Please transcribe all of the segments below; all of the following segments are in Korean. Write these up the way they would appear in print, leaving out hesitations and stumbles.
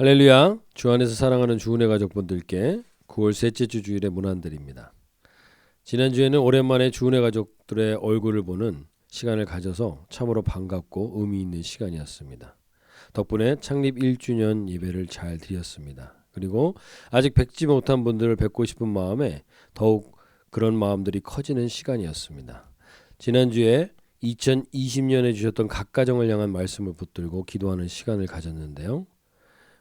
할렐루야. 주 안에서 사랑하는 주은혜 가족분들께 9월 셋째 주 주일의 문안드립니다. 지난주에는 오랜만에 주은혜 가족들의 얼굴을 보는 시간을 가져서 참으로 반갑고 의미 있는 시간이었습니다. 덕분에 창립 1주년 예배를 잘 드렸습니다. 그리고 아직 뵙지 못한 분들을 뵙고 싶은 마음에 더욱 그런 마음들이 커지는 시간이었습니다. 지난주에 2020년에 주셨던 각 가정을 향한 말씀을 붙들고 기도하는 시간을 가졌는데요.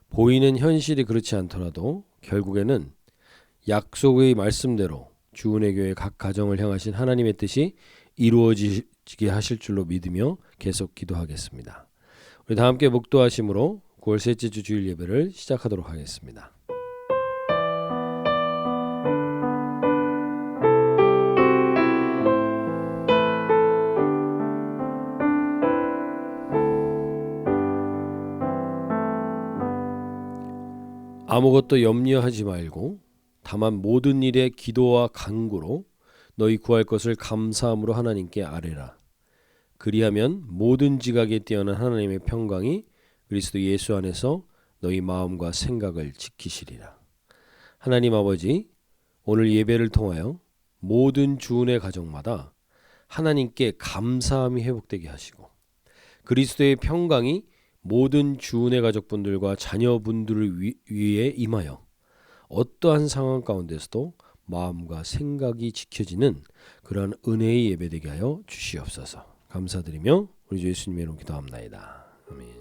보이는 현실이 그렇지 않더라도 결국에는 약속의 말씀대로 주은혜 교회 각 가정을 향하신 하나님의 뜻이 이루어지게 하실 줄로 믿으며 계속 기도하겠습니다. 우리 다 함께 묵도하심으로 9월 셋째 주 주일 예배를 시작하도록 하겠습니다. 아무것도 염려하지 말고 다만 모든 일에 기도와 간구로 너희 구할 것을 감사함으로 하나님께 아뢰라. 그리하면 모든 지각에 뛰어난 하나님의 평강이 그리스도 예수 안에서 너희 마음과 생각을 지키시리라. 하나님 아버지, 오늘 예배를 통하여 모든 주은혜 가정마다 하나님께 감사함이 회복되게 하시고 그리스도의 평강이 모든 주은혜 가족분들과 자녀분들을 위해 임하여 어떠한 상황 가운데서도 마음과 생각이 지켜지는 그러한 은혜의 예배되게 하여 주시옵소서. 감사드리며 우리 주 예수님의 이름으로 기도합나이다. 아멘.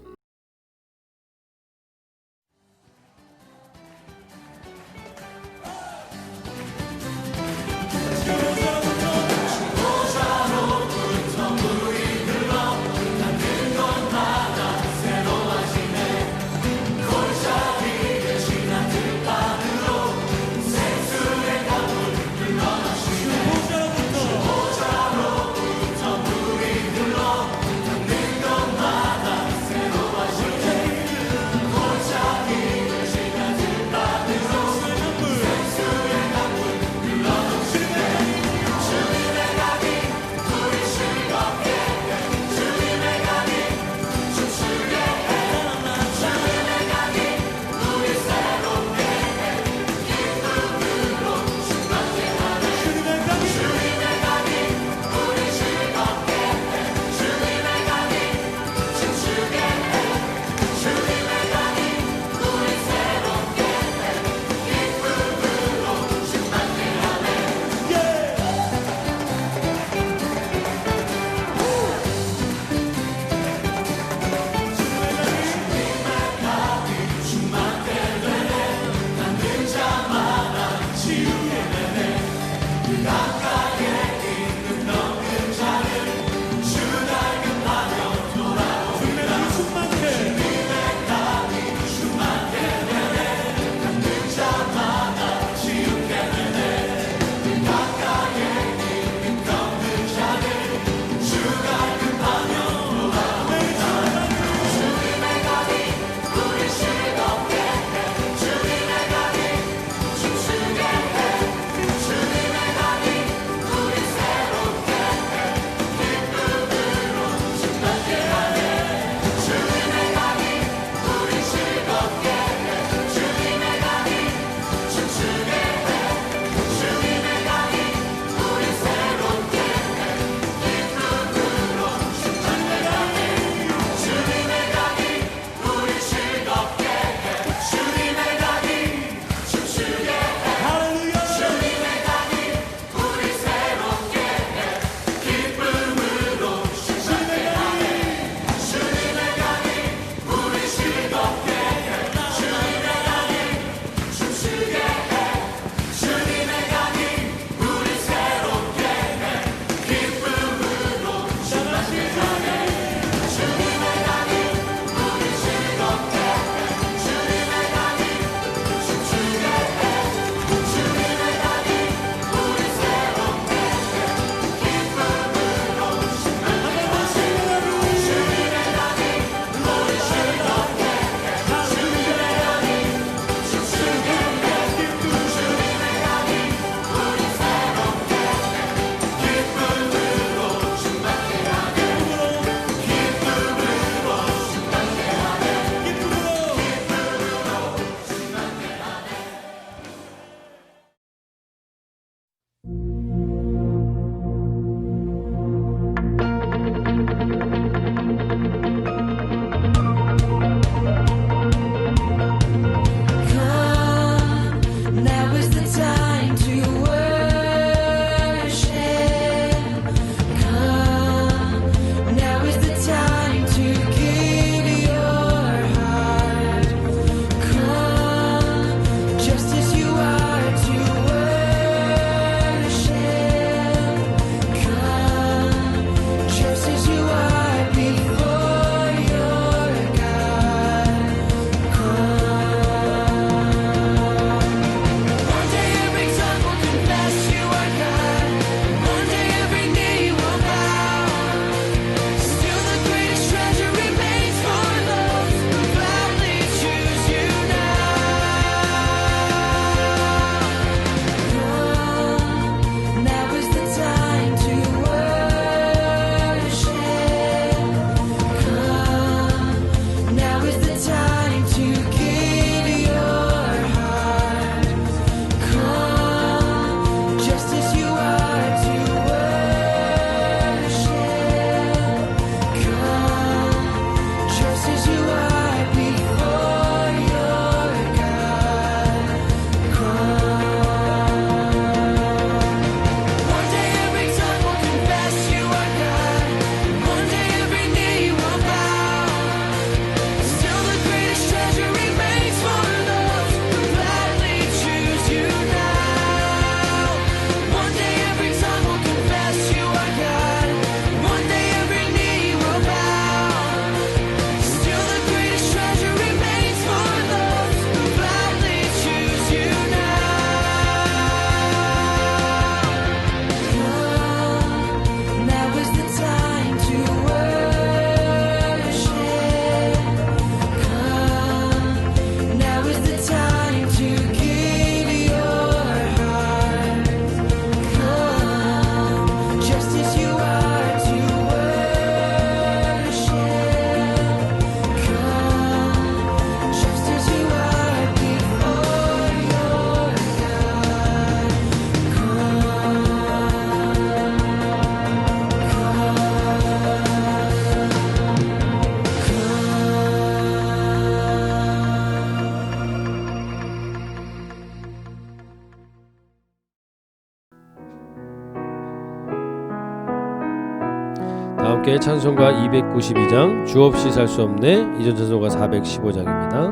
함께 찬송가 292장 주 없이 살 수 없네, 이전 찬송가 415장입니다.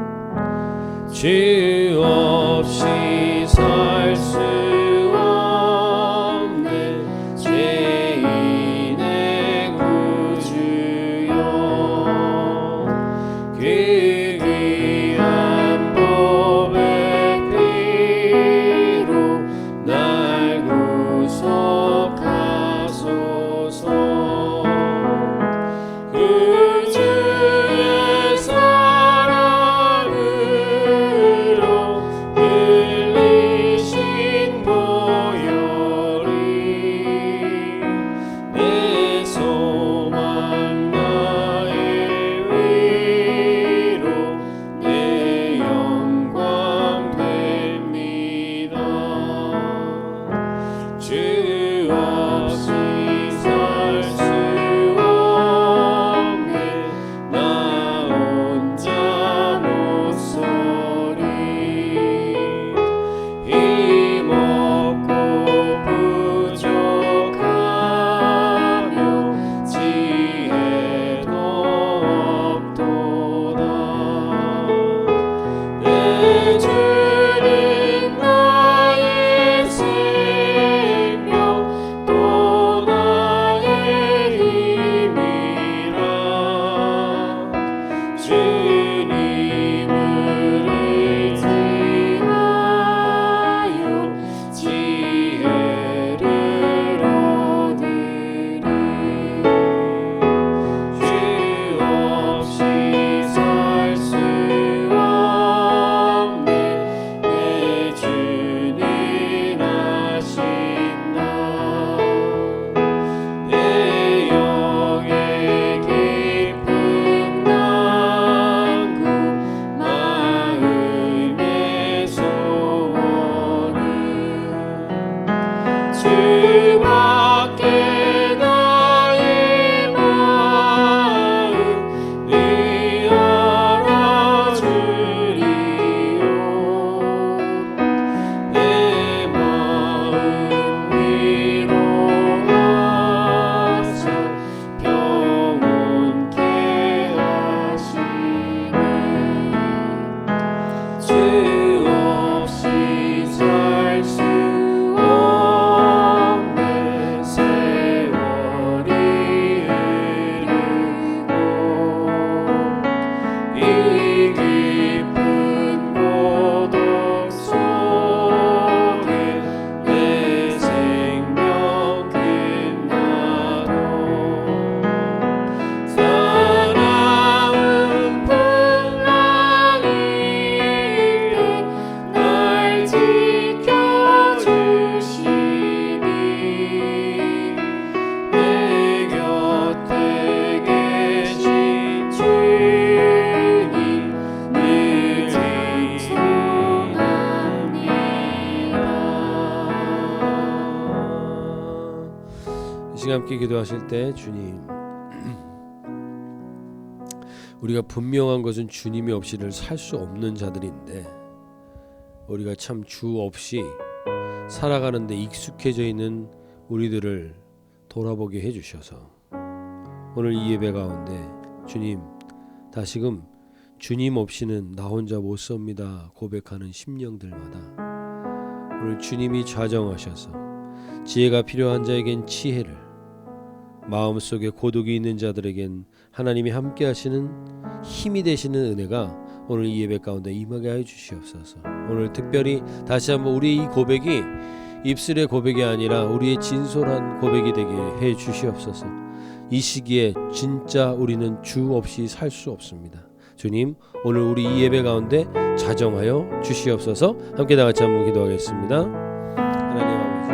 주 없이 살 수 없네 죄인의 구주여, 그 귀한 법의 피로 날 구속하소서. 그 주의 사랑으로 흘리신 보혈이 내 소망 나의 위로 내 영광 됩니다. 주 없이 살 수 없네 나 혼자 못서리. 힘없고 부족하며 지혜도 없도다. 내 주는 나의 생명 또 나의 힘이라. 주님을 의지하여 지혜를 얻으리. 주 없이 살 수 없네 내 주는 아신다. 내 영의 깊은 난구 마음의 소원은 주밖에 나의 마음 늘 알아주리요. 내 마음 위로하사 평온케 하시네. 주 없이 살 수 없네 세월이 흐르고 이 깊은 고독 속에 내 생명 끝나도 사나운 풍랑일 때 날 지켜주시니 내 곁에 계신 주님 늘 찬송합니다. 이 시간 함께 기도하실 때 주님, 우리가 분명한 것은 주님이 없이를 살 수 없는 자들인데 우리가 참 주 없이 살아가는데 익숙해져 있는 우리들을 돌아보게 해주셔서 오늘 이 예배 가운데 주님 다시금 주님 없이는 나 혼자 못 섭니다 고백하는 심령들마다 오늘 주님이 좌정하셔서 지혜가 필요한 자에겐 지혜를, 마음속에 고독이 있는 자들에겐 하나님이 함께 하시는 힘이 되시는 은혜가 오늘 이 예배 가운데 임하게 하여 주시옵소서. 오늘 특별히 다시 한번 우리의 이 고백이 입술의 고백이 아니라 우리의 진솔한 고백이 되게 해 주시옵소서. 이 시기에 진짜 우리는 주 없이 살 수 없습니다. 주님, 오늘 우리 이 예배 가운데 자정하여 주시옵소서. 함께 다 같이 한번 기도하겠습니다. 하나님 아버지,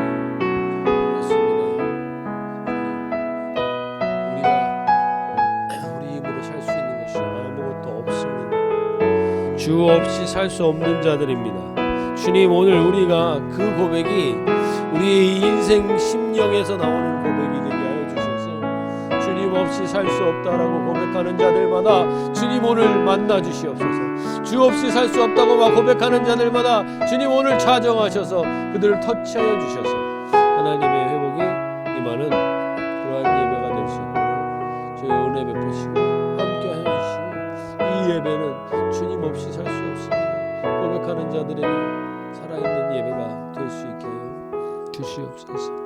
그렇습니다. 우리가 우리 힘으로 살 수 있는 것이 아무것도 없습니다. 주 없이 살 수 없는 자들입니다. 주님, 오늘 우리가 그 고백이 우리의 인생 심령에서 나오는 고백이 되게 하여 주셔서 주님 없이 살 수 없다라고 고백하는 자들마다 주님 오늘 만나 주시옵소서. 주 없이 살 수 없다고 막 고백하는 자들마다 주님 오늘 자정하셔서 그들을 터치하여 주셔서 하나님의 회복이 임하는 그러한 예배가 될 수 있도록 은혜 베푸시고 함께 해주시고 이 예배는 주님 없이 살 수 없습니다. 고백하는 자들에게 살아있는 예배가 될 수 있게 하여 주시옵소서.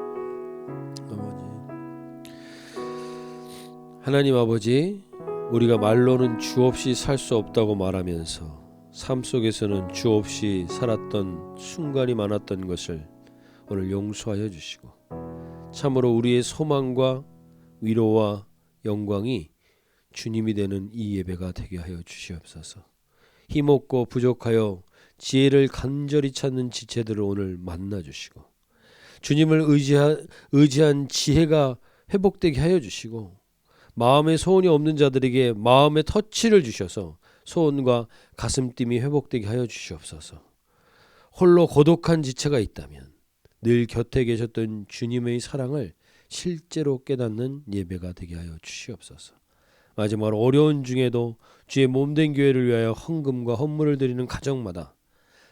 하나님 아버지, 우리가 말로는 주 없이 살 수 없다고 말하면서 삶 속에서는 주 없이 살았던 순간이 많았던 것을 오늘 용서하여 주시고 참으로 우리의 소망과 위로와 영광이 주님이 되는 이 예배가 되게 하여 주시옵소서. 힘없고 부족하여 지혜를 간절히 찾는 지체들을 오늘 만나 주시고 주님을 의지한 지혜가 회복되게 하여 주시고 마음에 소원이 없는 자들에게 마음의 터치를 주셔서 소원과 가슴팀이 회복되게 하여 주시옵소서. 홀로 고독한 지체가 있다면 늘 곁에 계셨던 주님의 사랑을 실제로 깨닫는 예배가 되게 하여 주시옵소서. 마지막으로 어려운 중에도 주의 몸된 교회를 위하여 헌금과 헌물을 드리는 가정마다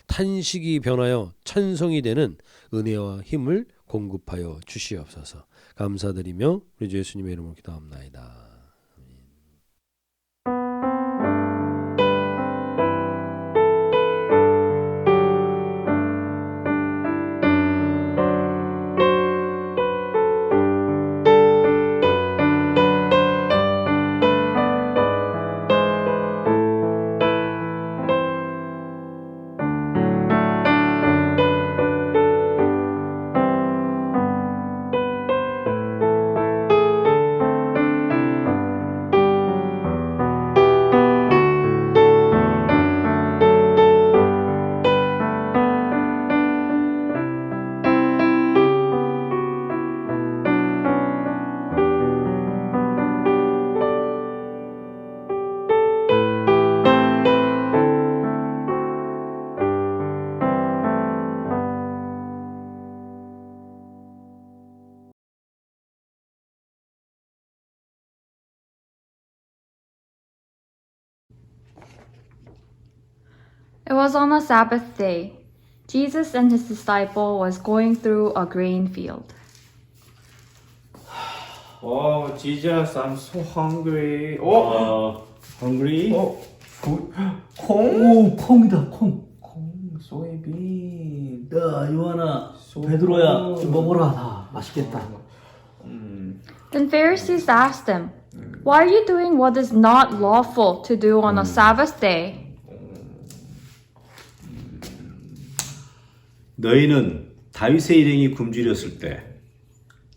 탄식이 변하여 찬송이 되는 은혜와 힘을 공급하여 주시옵소서. 감사드리며 우리 주 예수님의 이름으로 기도합나이다. It was on a Sabbath day. Jesus and his disciple was going through a grain field. Oh, Jesus, I'm so hungry. hungry? 콩? 오, 콩이다, 콩. 소이빈. 야, 요한아, 베드로야, 좀 먹어라. 다 맛있겠다. Then Pharisees asked him, "Why are you doing what is not lawful to do on a Sabbath day?" 너희는 다윗의 일행이 굶주렸을 때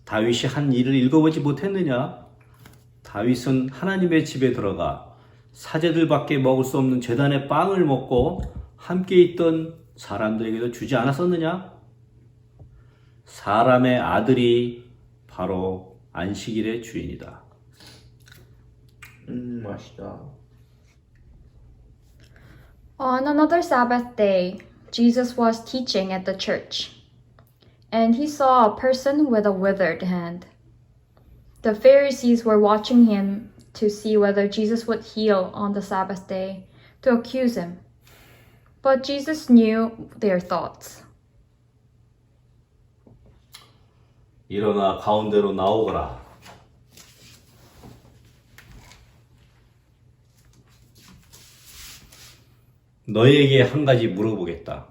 다윗이 한 일을 읽어보지 못했느냐? 다윗은 하나님의 집에 들어가 사제들밖에 먹을 수 없는 제단의 빵을 먹고 함께 있던 사람들에게도 주지 않았었느냐? 사람의 아들이 바로 안식일의 주인이다. 맛있다. On another Sabbath day, Jesus was teaching at the church, and he saw a person with a withered hand. The Pharisees were watching him to see whether Jesus would heal on the Sabbath day to accuse him. But Jesus knew their thoughts. 일어나 가운데로 나오거라. 너희에게 한 가지 물어보겠다.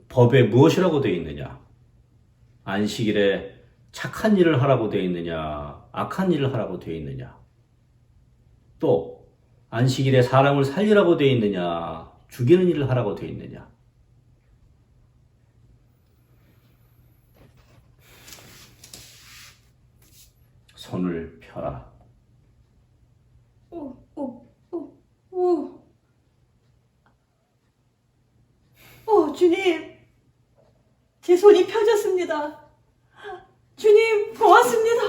법에 무엇이라고 되어 있느냐? 안식일에 착한 일을 하라고 되어 있느냐? 악한 일을 하라고 되어 있느냐? 또 안식일에 사람을 살리라고 되어 있느냐? 죽이는 일을 하라고 되어 있느냐? 손을 펴라. 주님, 제 손이 펴졌습니다. 주님, 고맙습니다.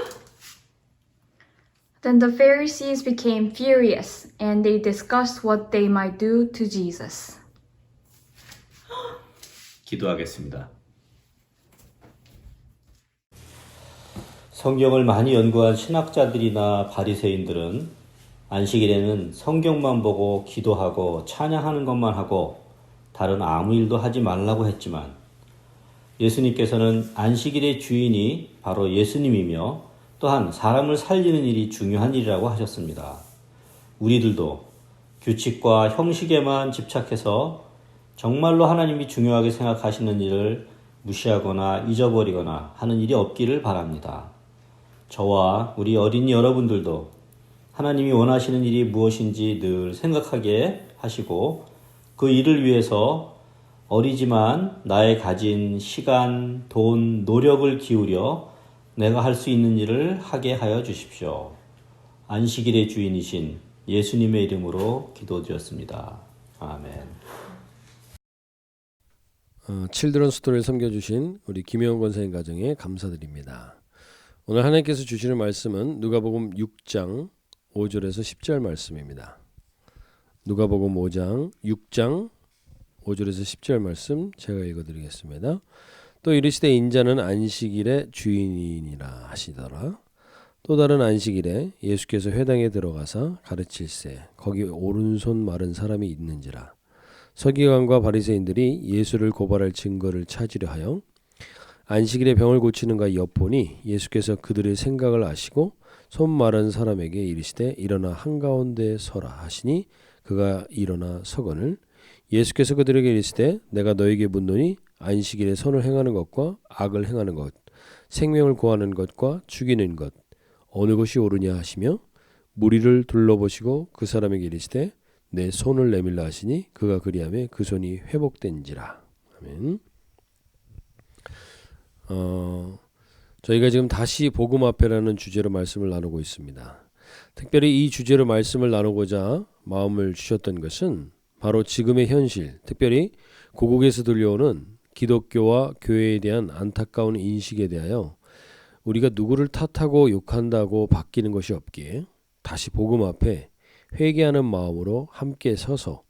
Then the Pharisees became furious, and they discussed what they might do to Jesus. 기도하겠습니다. 성경을 많이 연구한 신학자들이나 바리새인들은 안식일에는 성경만 보고 기도하고 찬양하는 것만 하고 다른 아무 일도 하지 말라고 했지만 예수님께서는 안식일의 주인이 바로 예수님이며 또한 사람을 살리는 일이 중요한 일이라고 하셨습니다. 우리들도 규칙과 형식에만 집착해서 정말로 하나님이 중요하게 생각하시는 일을 무시하거나 잊어버리거나 하는 일이 없기를 바랍니다. 저와 우리 어린이 여러분들도 하나님이 원하시는 일이 무엇인지 늘 생각하게 하시고 그 일을 위해서 어리지만 나의 가진 시간, 돈, 노력을 기울여 내가 할 수 있는 일을 하게 하여 주십시오. 안식일의 주인이신 예수님의 이름으로 기도드렸습니다. 아멘. 칠드런 스토리를 섬겨주신 우리 김영원 권사님 가정에 감사드립니다. 오늘 하나님께서 주시는 말씀은 누가복음 6장 5절에서 10절 말씀입니다. 누가복음 5장 6장 5절에서 10절 말씀 제가 읽어드리겠습니다. 또 이르시되 인자는 안식일의 주인이니라 하시더라. 또 다른 안식일에 예수께서 회당에 들어가사 가르칠세 거기 오른손 마른 사람이 있는지라. 서기관과 바리새인들이 예수를 고발할 증거를 찾으려 하여 안식일에 병을 고치는가 엿보니 예수께서 그들의 생각을 아시고 손 마른 사람에게 이르시되 일어나 한가운데 서라 하시니 그가 일어나 서거늘 예수께서 그들에게 이르시되 내가 너에게 묻노니 안식일에 선을 행하는 것과 악을 행하는 것 생명을 구하는 것과 죽이는 것 어느 것이 옳으냐 하시며 무리를 둘러보시고 그 사람에게 이르시되 내 손을 내밀라 하시니 그가 그리하매 그 손이 회복된지라. 아멘. 저희가 지금 다시 복음 앞에라는 주제로 말씀을 나누고 있습니다. 특별히 이 주제로 말씀을 나누고자 마음을 주셨던 것은 바로 지금의 현실, 특별히 고국에서 들려오는 기독교와 교회에 대한 안타까운 인식에 대하여 우리가 누구를 탓하고 욕한다고 바뀌는 것이 없기에 다시 복음 앞에 회개하는 마음으로 함께 서서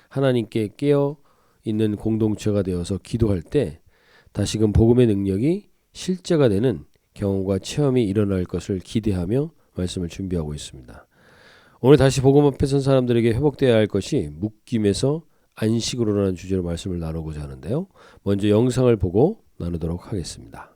하나님께 깨어 있는 공동체가 되어서 기도할 때 다시금 복음의 능력이 실제가 되는 경험과 체험이 일어날 것을 기대하며 말씀을 준비하고 있습니다. 오늘 다시 복음 앞에 선 사람들에게 회복되어야 할 것이 묶임에서 안식으로라는 주제로 말씀을 나누고자 하는데요. 먼저 영상을 보고 나누도록 하겠습니다.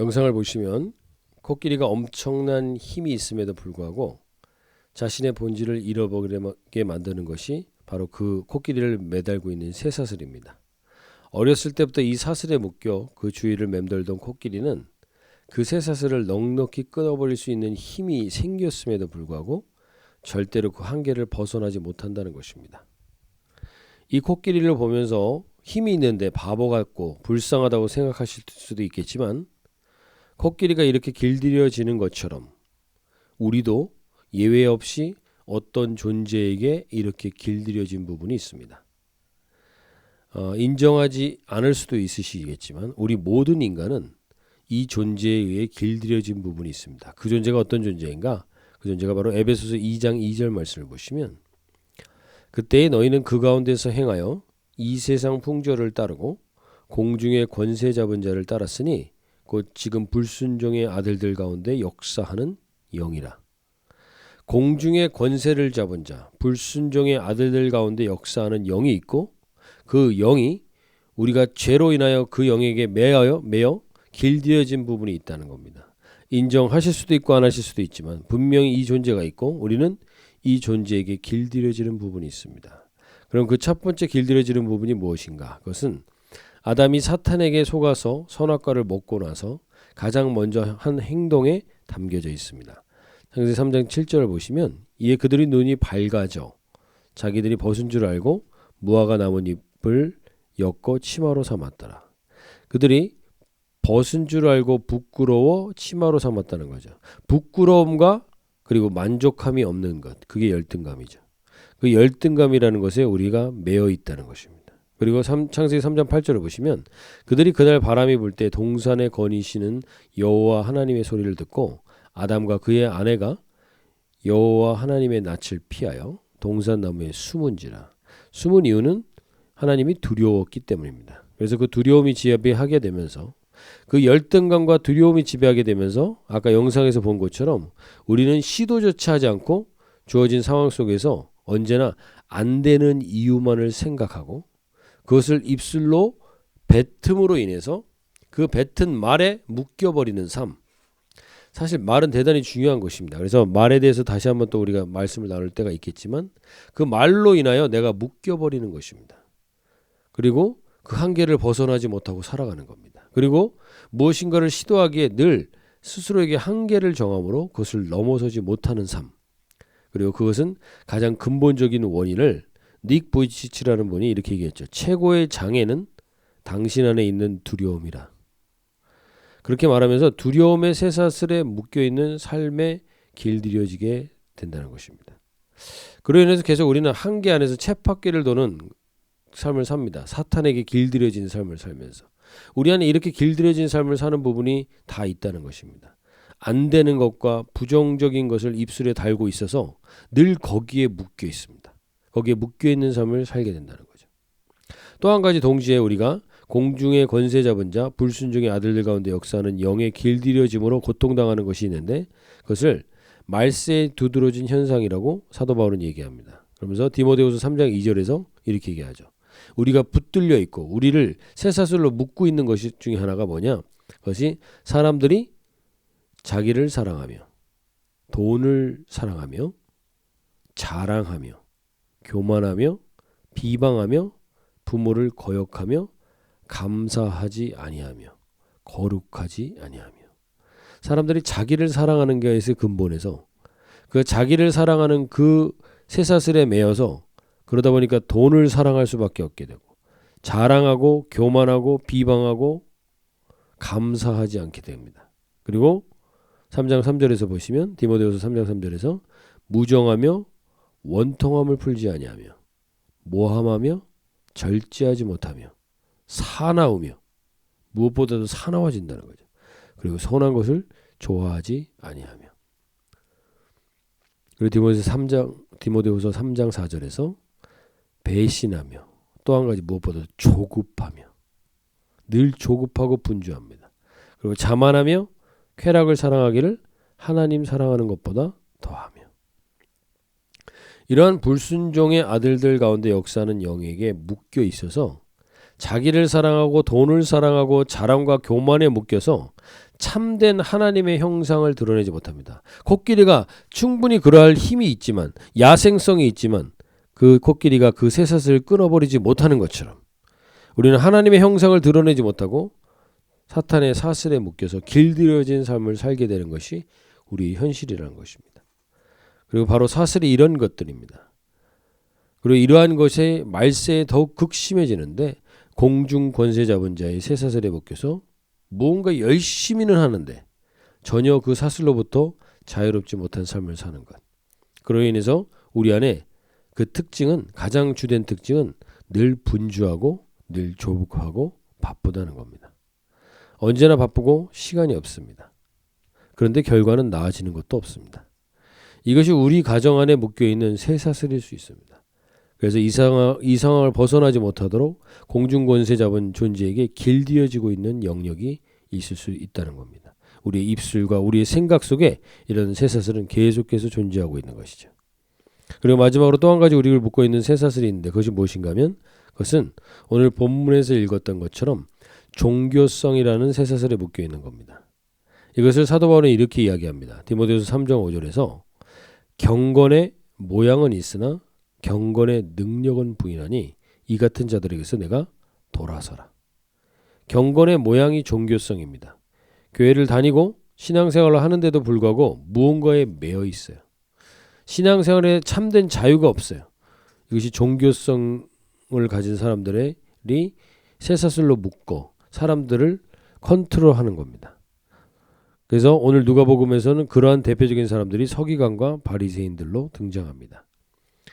영상을 보시면 코끼리가 엄청난 힘이 있음에도 불구하고 자신의 본질을 잃어버리게 만드는 것이 바로 그 코끼리를 매달고 있는 쇠사슬입니다. 어렸을 때부터 이 사슬에 묶여 그 주위를 맴돌던 코끼리는 그 쇠사슬을 넉넉히 끊어버릴 수 있는 힘이 생겼음에도 불구하고 절대로 그 한계를 벗어나지 못한다는 것입니다. 이 코끼리를 보면서 힘이 있는데 바보 같고 불쌍하다고 생각하실 수도 있겠지만 코끼리가 이렇게 길들여지는 것처럼 우리도 예외 없이 어떤 존재에게 이렇게 길들여진 부분이 있습니다. 인정하지 않을 수도 있으시겠지만 우리 모든 인간은 이 존재에 의해 길들여진 부분이 있습니다. 그 존재가 어떤 존재인가? 그 존재가 바로 에베소서 2장 2절 말씀을 보시면 그때에 너희는 그 가운데서 행하여 이 세상 풍조를 따르고 공중의 권세 잡은 자를 따랐으니 곧 지금 불순종의 아들들 가운데 역사하는 영이라. 공중의 권세를 잡은 자, 불순종의 아들들 가운데 역사하는 영이 있고 그 영이 우리가 죄로 인하여 그 영에게 매여 길들여진 부분이 있다는 겁니다. 인정하실 수도 있고 안 하실 수도 있지만 분명히 이 존재가 있고 우리는 이 존재에게 길들여지는 부분이 있습니다. 그럼 그 첫 번째 길들여지는 부분이 무엇인가? 그것은 아담이 사탄에게 속아서 선악과를 먹고 나서 가장 먼저 한 행동에 담겨져 있습니다. 창세기 3장 7절을 보시면 이에 그들이 눈이 밝아져 자기들이 벗은 줄 알고 무화과 나뭇잎을 엮어 치마로 삼았더라. 그들이 벗은 줄 알고 부끄러워 치마로 삼았다는 거죠. 부끄러움과 그리고 만족함이 없는 것, 그게 열등감이죠. 그 열등감이라는 것에 우리가 매여 있다는 것입니다. 그리고 창세기 3장 8절을 보시면 그들이 그날 바람이 불 때 동산에 거니시는 여호와 하나님의 소리를 듣고 아담과 그의 아내가 여호와 하나님의 낯을 피하여 동산 나무에 숨은지라. 숨은 이유는 하나님이 두려웠기 때문입니다. 그래서 그 두려움이 지배하게 되면서 그 열등감과 두려움이 지배하게 되면서 아까 영상에서 본 것처럼 우리는 시도조차 하지 않고 주어진 상황 속에서 언제나 안 되는 이유만을 생각하고 그것을 입술로 뱉음으로 인해서 그 뱉은 말에 묶여버리는 삶. 사실 말은 대단히 중요한 것입니다. 그래서 말에 대해서 다시 한번 또 우리가 말씀을 나눌 때가 있겠지만 그 말로 인하여 내가 묶여버리는 것입니다. 그리고 그 한계를 벗어나지 못하고 살아가는 겁니다. 그리고 무엇인가를 시도하기에 늘 스스로에게 한계를 정함으로 그것을 넘어서지 못하는 삶. 그리고 그것은 가장 근본적인 원인을 닉 보이치치라는 분이 이렇게 얘기했죠. 최고의 장애는 당신 안에 있는 두려움이라. 그렇게 말하면서 두려움의 쇠사슬에 묶여있는 삶에 길들여지게 된다는 것입니다. 그로 인해서 계속 우리는 한계 안에서 쳇바퀴를 도는 삶을 삽니다. 사탄에게 길들여진 삶을 살면서. 우리 안에 이렇게 길들여진 삶을 사는 부분이 다 있다는 것입니다. 안 되는 것과 부정적인 것을 입술에 달고 있어서 늘 거기에 묶여 있습니다. 거기에 묶여 있는 삶을 살게 된다는 거죠. 또 한 가지 동시에 우리가 공중의 권세 잡은 자, 불순종의 아들들 가운데 역사하는 영의 길들여짐으로 고통당하는 것이 있는데 그것을 말세에 두드러진 현상이라고 사도 바울은 얘기합니다. 그러면서 디모데후서 3장 2절에서 이렇게 얘기하죠. 우리가 붙들려 있고 우리를 쇠사슬로 묶고 있는 것이 중에 하나가 뭐냐? 그것이 사람들이 자기를 사랑하며 돈을 사랑하며 자랑하며 교만하며 비방하며 부모를 거역하며 감사하지 아니하며 거룩하지 아니하며 사람들이 자기를 사랑하는 것의 근본에서 그 자기를 사랑하는 그 쇠사슬에 매여서 그러다 보니까 돈을 사랑할 수밖에 없게 되고 자랑하고 교만하고 비방하고 감사하지 않게 됩니다. 그리고 3장 3절에서 보시면 디모데후서 3장 3절에서 무정하며 원통함을 풀지 아니하며 모함하며 절제하지 못하며 사나우며 무엇보다도 사나워진다는 거죠. 그리고 선한 것을 좋아하지 아니하며 그리고 디모데후서 3장 4절에서 배신하며 또 한 가지 무엇보다도 조급하며 늘 조급하고 분주합니다. 그리고 자만하며 쾌락을 사랑하기를 하나님 사랑하는 것보다 더하며 이러한 불순종의 아들들 가운데 역사하는 영에게 묶여 있어서 자기를 사랑하고 돈을 사랑하고 자랑과 교만에 묶여서 참된 하나님의 형상을 드러내지 못합니다. 코끼리가 충분히 그러할 힘이 있지만, 야생성이 있지만 그 코끼리가 그 쇠사슬을 끊어버리지 못하는 것처럼 우리는 하나님의 형상을 드러내지 못하고 사탄의 사슬에 묶여서 길들여진 삶을 살게 되는 것이 우리의 현실이라는 것입니다. 그리고 바로 사슬이 이런 것들입니다. 그리고 이러한 것의 말세에 더욱 극심해지는데, 공중 권세 잡은 자의 쇠사슬에 묶여서 무언가 열심히는 하는데 전혀 그 사슬로부터 자유롭지 못한 삶을 사는 것. 그로 인해서 우리 안에 그 특징은, 가장 주된 특징은 늘 분주하고 늘 조급하고 바쁘다는 겁니다. 언제나 바쁘고 시간이 없습니다. 그런데 결과는 나아지는 것도 없습니다. 이것이 우리 가정 안에 묶여있는 쇠사슬일 수 있습니다. 그래서 이 상황을 벗어나지 못하도록 공중권세 잡은 존재에게 길들여지고 있는 영역이 있을 수 있다는 겁니다. 우리의 입술과 우리의 생각 속에 이런 쇠사슬은 계속해서 존재하고 있는 것이죠. 그리고 마지막으로 또 한 가지 우리를 묶고 있는 쇠사슬이 있는데, 그것이 무엇인가 하면, 그것은 오늘 본문에서 읽었던 것처럼 종교성이라는 쇠사슬에 묶여 있는 겁니다. 이것을 사도 바울은 이렇게 이야기합니다. 디모데후서 3장 5절에서 경건의 모양은 있으나 경건의 능력은 부인하니 이 같은 자들에게서 내가 돌아서라. 경건의 모양이 종교성입니다. 교회를 다니고 신앙생활을 하는데도 불구하고 무언가에 매여 있어요. 신앙생활에 참된 자유가 없어요. 이것이 종교성을 가진 사람들이 쇠사슬로 묶어 사람들을 컨트롤하는 겁니다. 그래서 오늘 누가복음에서는 그러한 대표적인 사람들이 서기관과 바리새인들로 등장합니다.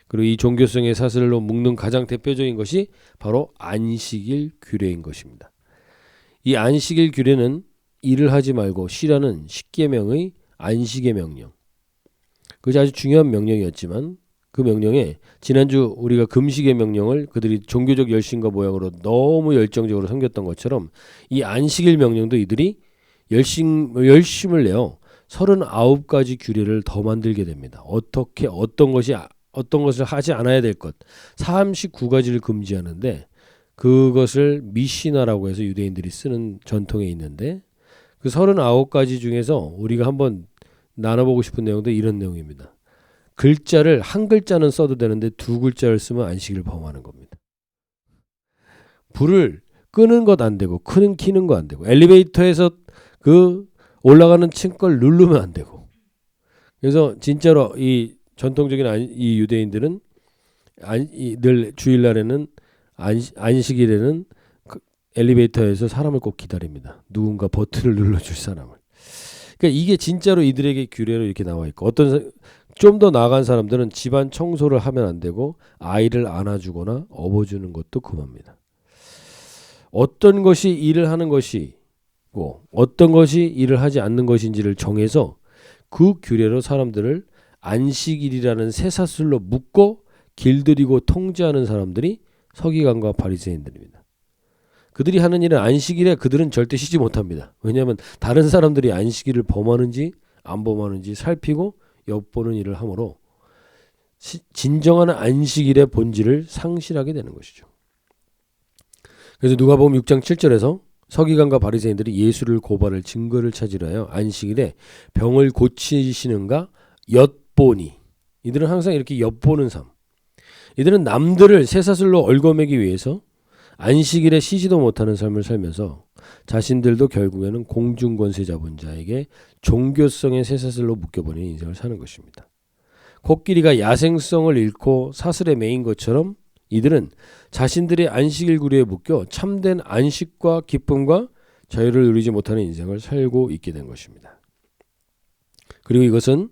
그리고 이 종교성의 사슬로 묶는 가장 대표적인 것이 바로 안식일 규례인 것입니다. 이 안식일 규례는 일을 하지 말고 쉬라는 십계명의 안식의 명령. 그것이 아주 중요한 명령이었지만, 그 명령에 지난주 우리가 금식의 명령을 그들이 종교적 열심과 모양으로 너무 열정적으로 섬겼던 것처럼, 이 안식일 명령도 이들이 열심을 내어 39가지 규례를 더 만들게 됩니다. 어떤 것을 하지 않아야 될 것 39가지를 금지하는데, 그것을 미시나라고 해서 유대인들이 쓰는 전통에 있는데, 그 39가지 중에서 우리가 한번 나눠보고 싶은 내용도 이런 내용입니다. 글자를 한 글자는 써도 되는데 두 글자를 쓰면 안식일을 범하는 겁니다. 불을 끄는 것 안 되고 켜는 거 안 되고, 엘리베이터에서 그 올라가는 층 걸 누르면 안 되고. 그래서 진짜로 이 전통적인 이 유대인들은 늘 주일날에는 안식일에는 그 엘리베이터에서 사람을 꼭 기다립니다. 누군가 버튼을 눌러줄 사람을. 그러니까 이게 진짜로 이들에게 규례로 이렇게 나와 있고, 좀 더 나아간 사람들은 집안 청소를 하면 안 되고 아이를 안아주거나 업어주는 것도 금합니다. 어떤 것이 일을 하는 것이고 어떤 것이 일을 하지 않는 것인지를 정해서 그 규례로 사람들을 안식일이라는 쇠사슬로 묶고 길들이고 통제하는 사람들이 서기관과 바리새인들입니다. 그들이 하는 일은 안식일에 그들은 절대 쉬지 못합니다. 왜냐하면 다른 사람들이 안식일을 범하는지 안 범하는지 살피고 엿보는 일을 하므로 진정한 안식일의 본질을 상실하게 되는 것이죠. 그래서 누가복음 6장 7절에서 서기관과 바리새인들이 예수를 고발할 증거를 찾으려 하여 안식일에 병을 고치시는가 엿보니, 이들은 항상 이렇게 엿보는 삶. 이들은 남들을 쇠사슬로 얽어매기 위해서 안식일에 쉬지도 못하는 삶을 살면서 자신들도 결국에는 공중권세 잡은 자에게 종교성의 쇠사슬로 묶여버린 인생을 사는 것입니다. 코끼리가 야생성을 잃고 사슬에 매인 것처럼 이들은 자신들의 안식일 구리에 묶여 참된 안식과 기쁨과 자유를 누리지 못하는 인생을 살고 있게 된 것입니다. 그리고 이것은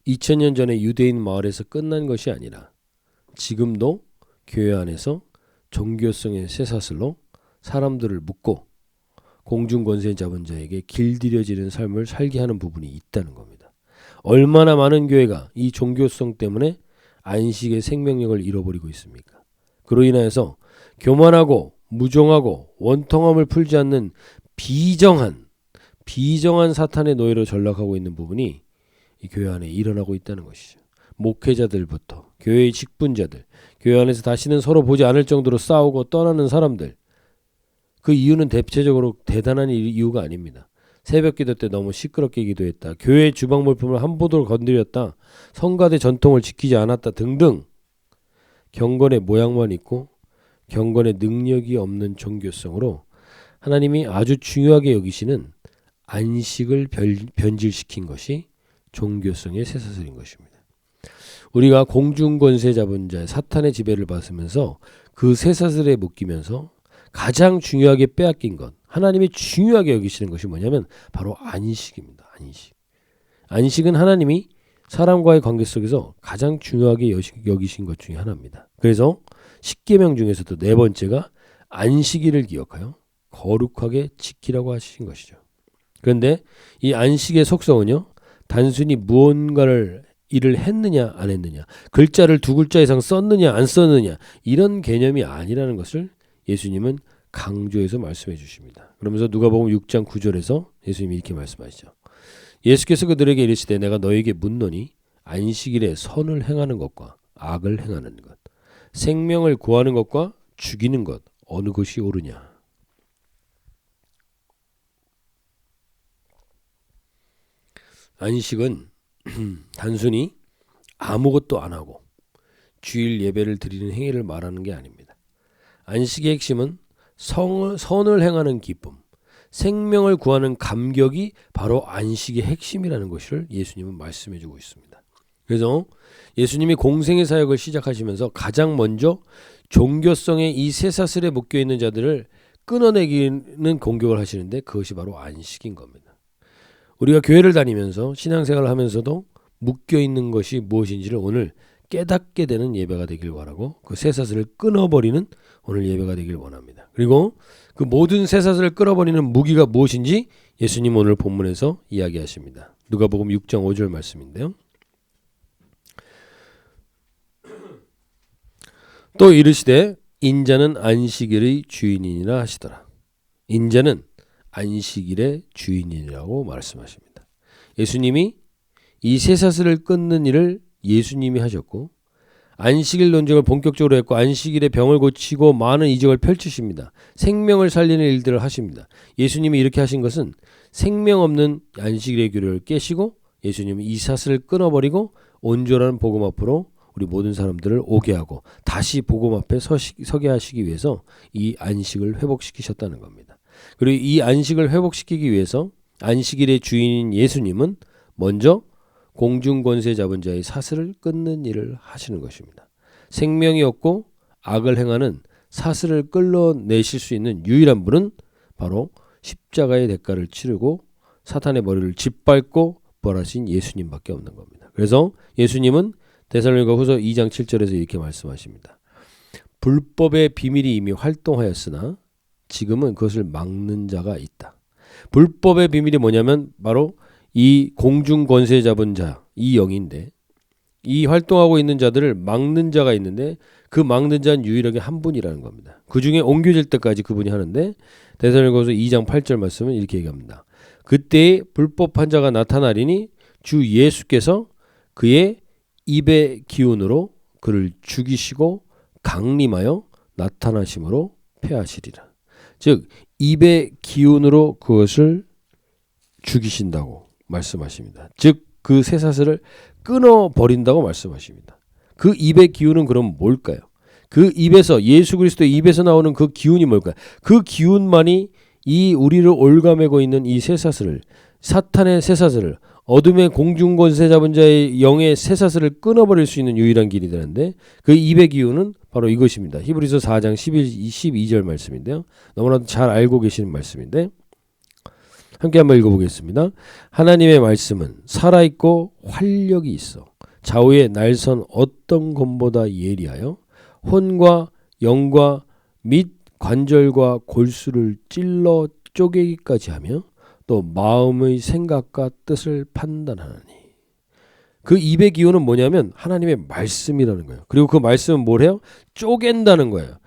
2000년 전에 유대인 마을에서 끝난 것이 아니라 지금도 교회 안에서 종교성의 쇠사슬로 사람들을 묶고 공중권세 잡은 자에게 길들여지는 삶을 살게 하는 부분이 있다는 겁니다. 얼마나 많은 교회가 이 종교성 때문에 안식의 생명력을 잃어버리고 있습니까? 그로 인하여서 교만하고 무종하고 원통함을 풀지 않는 비정한 사탄의 노예로 전락하고 있는 부분이 이 교회 안에 일어나고 있다는 것이죠. 목회자들부터 교회의 직분자들, 교회 안에서 다시는 서로 보지 않을 정도로 싸우고 떠나는 사람들, 그 이유는 대체적으로 대단한 이유가 아닙니다. 새벽 기도 때 너무 시끄럽게 기도했다. 교회 주방 물품을 함부로 건드렸다. 성가대 전통을 지키지 않았다 등등 경건의 모양만 있고 경건의 능력이 없는 종교성으로 하나님이 아주 중요하게 여기시는 안식을 변질시킨 것이 종교성의 쇠사슬인 것입니다. 우리가 공중권세 잡은 자의 사탄의 지배를 받으면서 그 쇠사슬에 묶이면서 가장 중요하게 빼앗긴 것, 하나님이 중요하게 여기시는 것이 뭐냐면 바로 안식입니다. 안식은 하나님이 사람과의 관계 속에서 가장 중요하게 여기신 것 중에 하나입니다. 그래서 십계명 중에서도 네 번째가 안식일을 기억하여 거룩하게 지키라고 하신 것이죠. 그런데 이 안식의 속성은요, 단순히 무언가를 일을 했느냐 안 했느냐, 글자를 두 글자 이상 썼느냐 안 썼느냐 이런 개념이 아니라는 것을 예수님은 강조해서 말씀해 주십니다. 그러면서 누가복음 6장 9절에서 예수님이 이렇게 말씀하시죠. 예수께서 그들에게 이르시되 내가 너에게 묻노니 안식일에 선을 행하는 것과 악을 행하는 것, 생명을 구하는 것과 죽이는 것 어느 것이 옳으냐. 안식은 단순히 아무것도 안 하고 주일 예배를 드리는 행위를 말하는 게 아닙니다. 안식의 핵심은 선을 행하는 기쁨, 생명을 구하는 감격이 바로 안식의 핵심이라는 것을 예수님은 말씀해 주고 있습니다. 그래서 예수님이 공생의 사역을 시작하시면서 가장 먼저 종교성의 이 쇠사슬에 묶여있는 자들을 끊어내기는 공격을 하시는데 그것이 바로 안식인 겁니다. 우리가 교회를 다니면서 신앙생활을 하면서도 묶여있는 것이 무엇인지를 오늘 깨닫게 되는 예배가 되길 바라고 그 쇠사슬을 끊어버리는 오늘 예배가 되길 원합니다. 그리고 그 모든 쇠사슬을 끊어버리는 무기가 무엇인지 예수님 오늘 본문에서 이야기하십니다. 누가복음 6장 5절 말씀인데요. 또 이르시되 인자는 안식일의 주인이니라 하시더라. 인자는 안식일의 주인이라고 말씀하십니다. 예수님이 이 쇠사슬을 끊는 일을 예수님이 하셨고 안식일 논쟁을 본격적으로 했고 안식일에 병을 고치고 많은 이적을 펼치십니다. 생명을 살리는 일들을 하십니다. 예수님이 이렇게 하신 것은 생명 없는 안식일의 규례를 깨시고 예수님이 이 사슬을 끊어버리고 온전한 복음 앞으로 우리 모든 사람들을 오게 하고 다시 복음 앞에 서게 하시기 위해서 이 안식을 회복시키셨다는 겁니다. 그리고 이 안식을 회복시키기 위해서 안식일의 주인인 예수님은 먼저 공중권세 잡은 자의 사슬을 끊는 일을 하시는 것입니다. 생명이 없고 악을 행하는 사슬을 끌어내실 수 있는 유일한 분은 바로 십자가의 대가를 치르고 사탄의 머리를 짓밟고 부활하신 예수님밖에 없는 겁니다. 그래서 예수님은 데살로니가후서 2장 7절에서 이렇게 말씀하십니다. 불법의 비밀이 이미 활동하였으나 지금은 그것을 막는 자가 있다. 불법의 비밀이 뭐냐면 바로 이 공중 권세 잡은 자, 이 영인데 이 활동하고 있는 자들을 막는 자가 있는데 그 막는 자는 유일하게 한 분이라는 겁니다. 그 중에 옮겨질 때까지 그분이 하는데 데살로니가후서 2장 8절 말씀은 이렇게 얘기합니다. 그때에 불법한 자가 나타나리니 주 예수께서 그의 입의 기운으로 그를 죽이시고 강림하여 나타나심으로 패하시리라. 즉 입의 기운으로 그것을 죽이신다고 말씀하십니다. 즉 그 쇠사슬을 끊어버린다고 말씀하십니다. 그 입의 기운은 그럼 뭘까요? 그 입에서 예수 그리스도의 입에서 나오는 그 기운이 뭘까요? 그 기운만이 이 우리를 올가매고 있는 이 쇠사슬을 사탄의 쇠사슬을 어둠의 공중권세 잡은 자의 영의 쇠사슬을 끊어버릴 수 있는 유일한 길이 되는데 그 입의 기운은 바로 이것입니다. 히브리서 4장 12절 말씀인데요. 너무나도 잘 알고 계시는 말씀인데 함께 한번 읽어보겠습니다. 하나님의 말씀은 살아있고 활력이 있어 좌우의 날선 어떤 검보다 예리하여 혼과 영과 및 관절과 골수를 찔러 쪼개기까지 하며 또 마음의 생각과 뜻을 판단하나니. 그 입의 기운은 뭐냐면 하나님의 말씀이라는 거예요. 그리고 그 말씀은 뭘 해요? 쪼갠다는 거예요.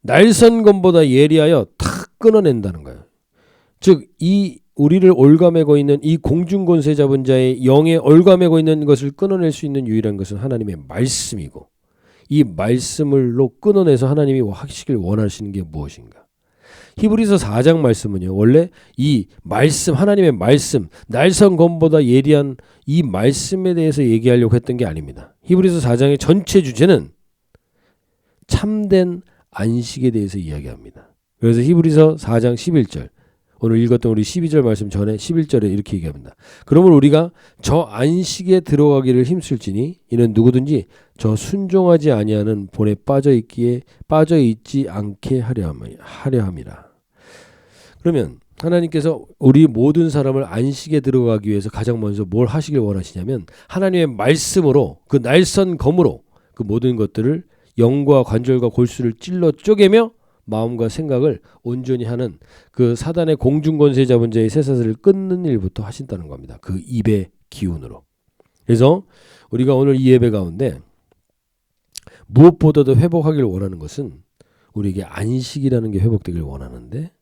날선검보다 예리하여 탁 끊어낸다는 거예요. 즉 이 우리를 올가매고 있는 이 공중권세 잡은 자의 영에 올가매고 있는 것을 끊어낼 수 있는 유일한 것은 하나님의 말씀이고 이 말씀을로 끊어내서 하나님이 하시길 원하시는 게 무엇인가? 히브리서 4장 말씀은요. 원래 이 말씀 하나님의 말씀 날선 검보다 예리한 이 말씀에 대해서 얘기하려고 했던 게 아닙니다. 히브리서 4장의 전체 주제는 참된 안식에 대해서 이야기합니다. 그래서 히브리서 4장 11절 오늘 읽었던 우리 12절 말씀 전에 11절에 이렇게 얘기합니다. 그러면 우리가 저 안식에 들어가기를 힘쓸지니 이는 누구든지 저 순종하지 아니하는 본에 빠져 있지 않게 하려 함이라. 그러면 하나님께서 우리 모든 사람을 안식에 들어가기 위해서 가장 먼저 뭘 하시길 원하시냐면 하나님의 말씀으로 그 날선 검으로 그 모든 것들을 영과 관절과 골수를 찔러 쪼개며 마음과 생각을 온전히 하는 그 사단의 공중권세 잡은 자의 쇠사슬을 끊는 일부터 하신다는 겁니다. 그 입의 기운으로. 그래서 우리가 오늘 이 예배 가운데 무엇보다도 회복하기를 원하는 것은 우리에게 안식이라는 게 회복되길 원하는데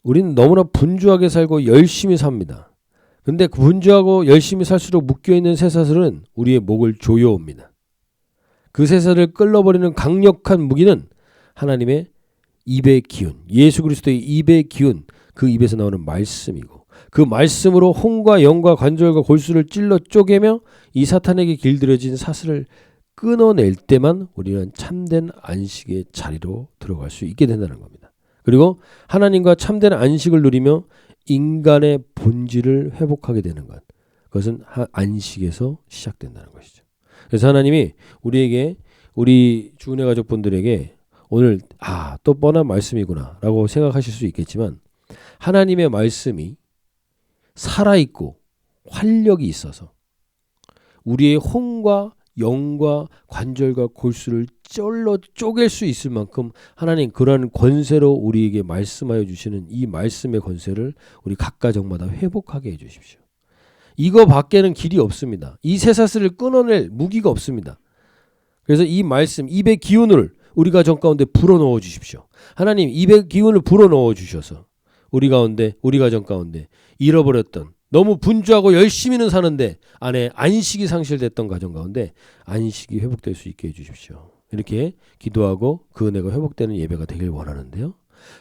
우리는 너무나 분주하게 살고 열심히 삽니다. 근데 그 분주하고 열심히 살수록 묶여있는 쇠사슬은 우리의 목을 조여옵니다. 그 쇠사슬을 끌어버리는 강력한 무기는 하나님의 입의 기운, 예수 그리스도의 입의 기운, 그 입에서 나오는 말씀이고 그 말씀으로 혼과 영과 관절과 골수를 찔러 쪼개며 이 사탄에게 길들여진 사슬을 끊어낼 때만 우리는 참된 안식의 자리로 들어갈 수 있게 된다는 겁니다. 그리고 하나님과 참된 안식을 누리며 인간의 본질을 회복하게 되는 것, 그것은 안식에서 시작된다는 것이죠. 그래서 하나님이 우리에게 우리 주은혜 가족분들에게 오늘 또 뻔한 말씀이구나 라고 생각하실 수 있겠지만 하나님의 말씀이 살아있고 활력이 있어서 우리의 혼과 영과 관절과 골수를 쩔러 쪼갤 수 있을 만큼 하나님 그러한 권세로 우리에게 말씀하여 주시는 이 말씀의 권세를 우리 각 가정마다 회복하게 해 주십시오. 이거 밖에는 길이 없습니다. 이 쇠사슬을 끊어낼 무기가 없습니다. 그래서 이 말씀 입의 기운을 우리 가정 가운데 불어넣어 주십시오. 하나님 입의 기운을 불어넣어 주셔서 우리 가운데 우리 가정 가운데 잃어버렸던 너무 분주하고 열심히는 사는데 안에 안식이 상실됐던 가정 가운데 안식이 회복될 수 있게 해주십시오. 이렇게 기도하고 그 은혜가 회복되는 예배가 되길 원하는데요.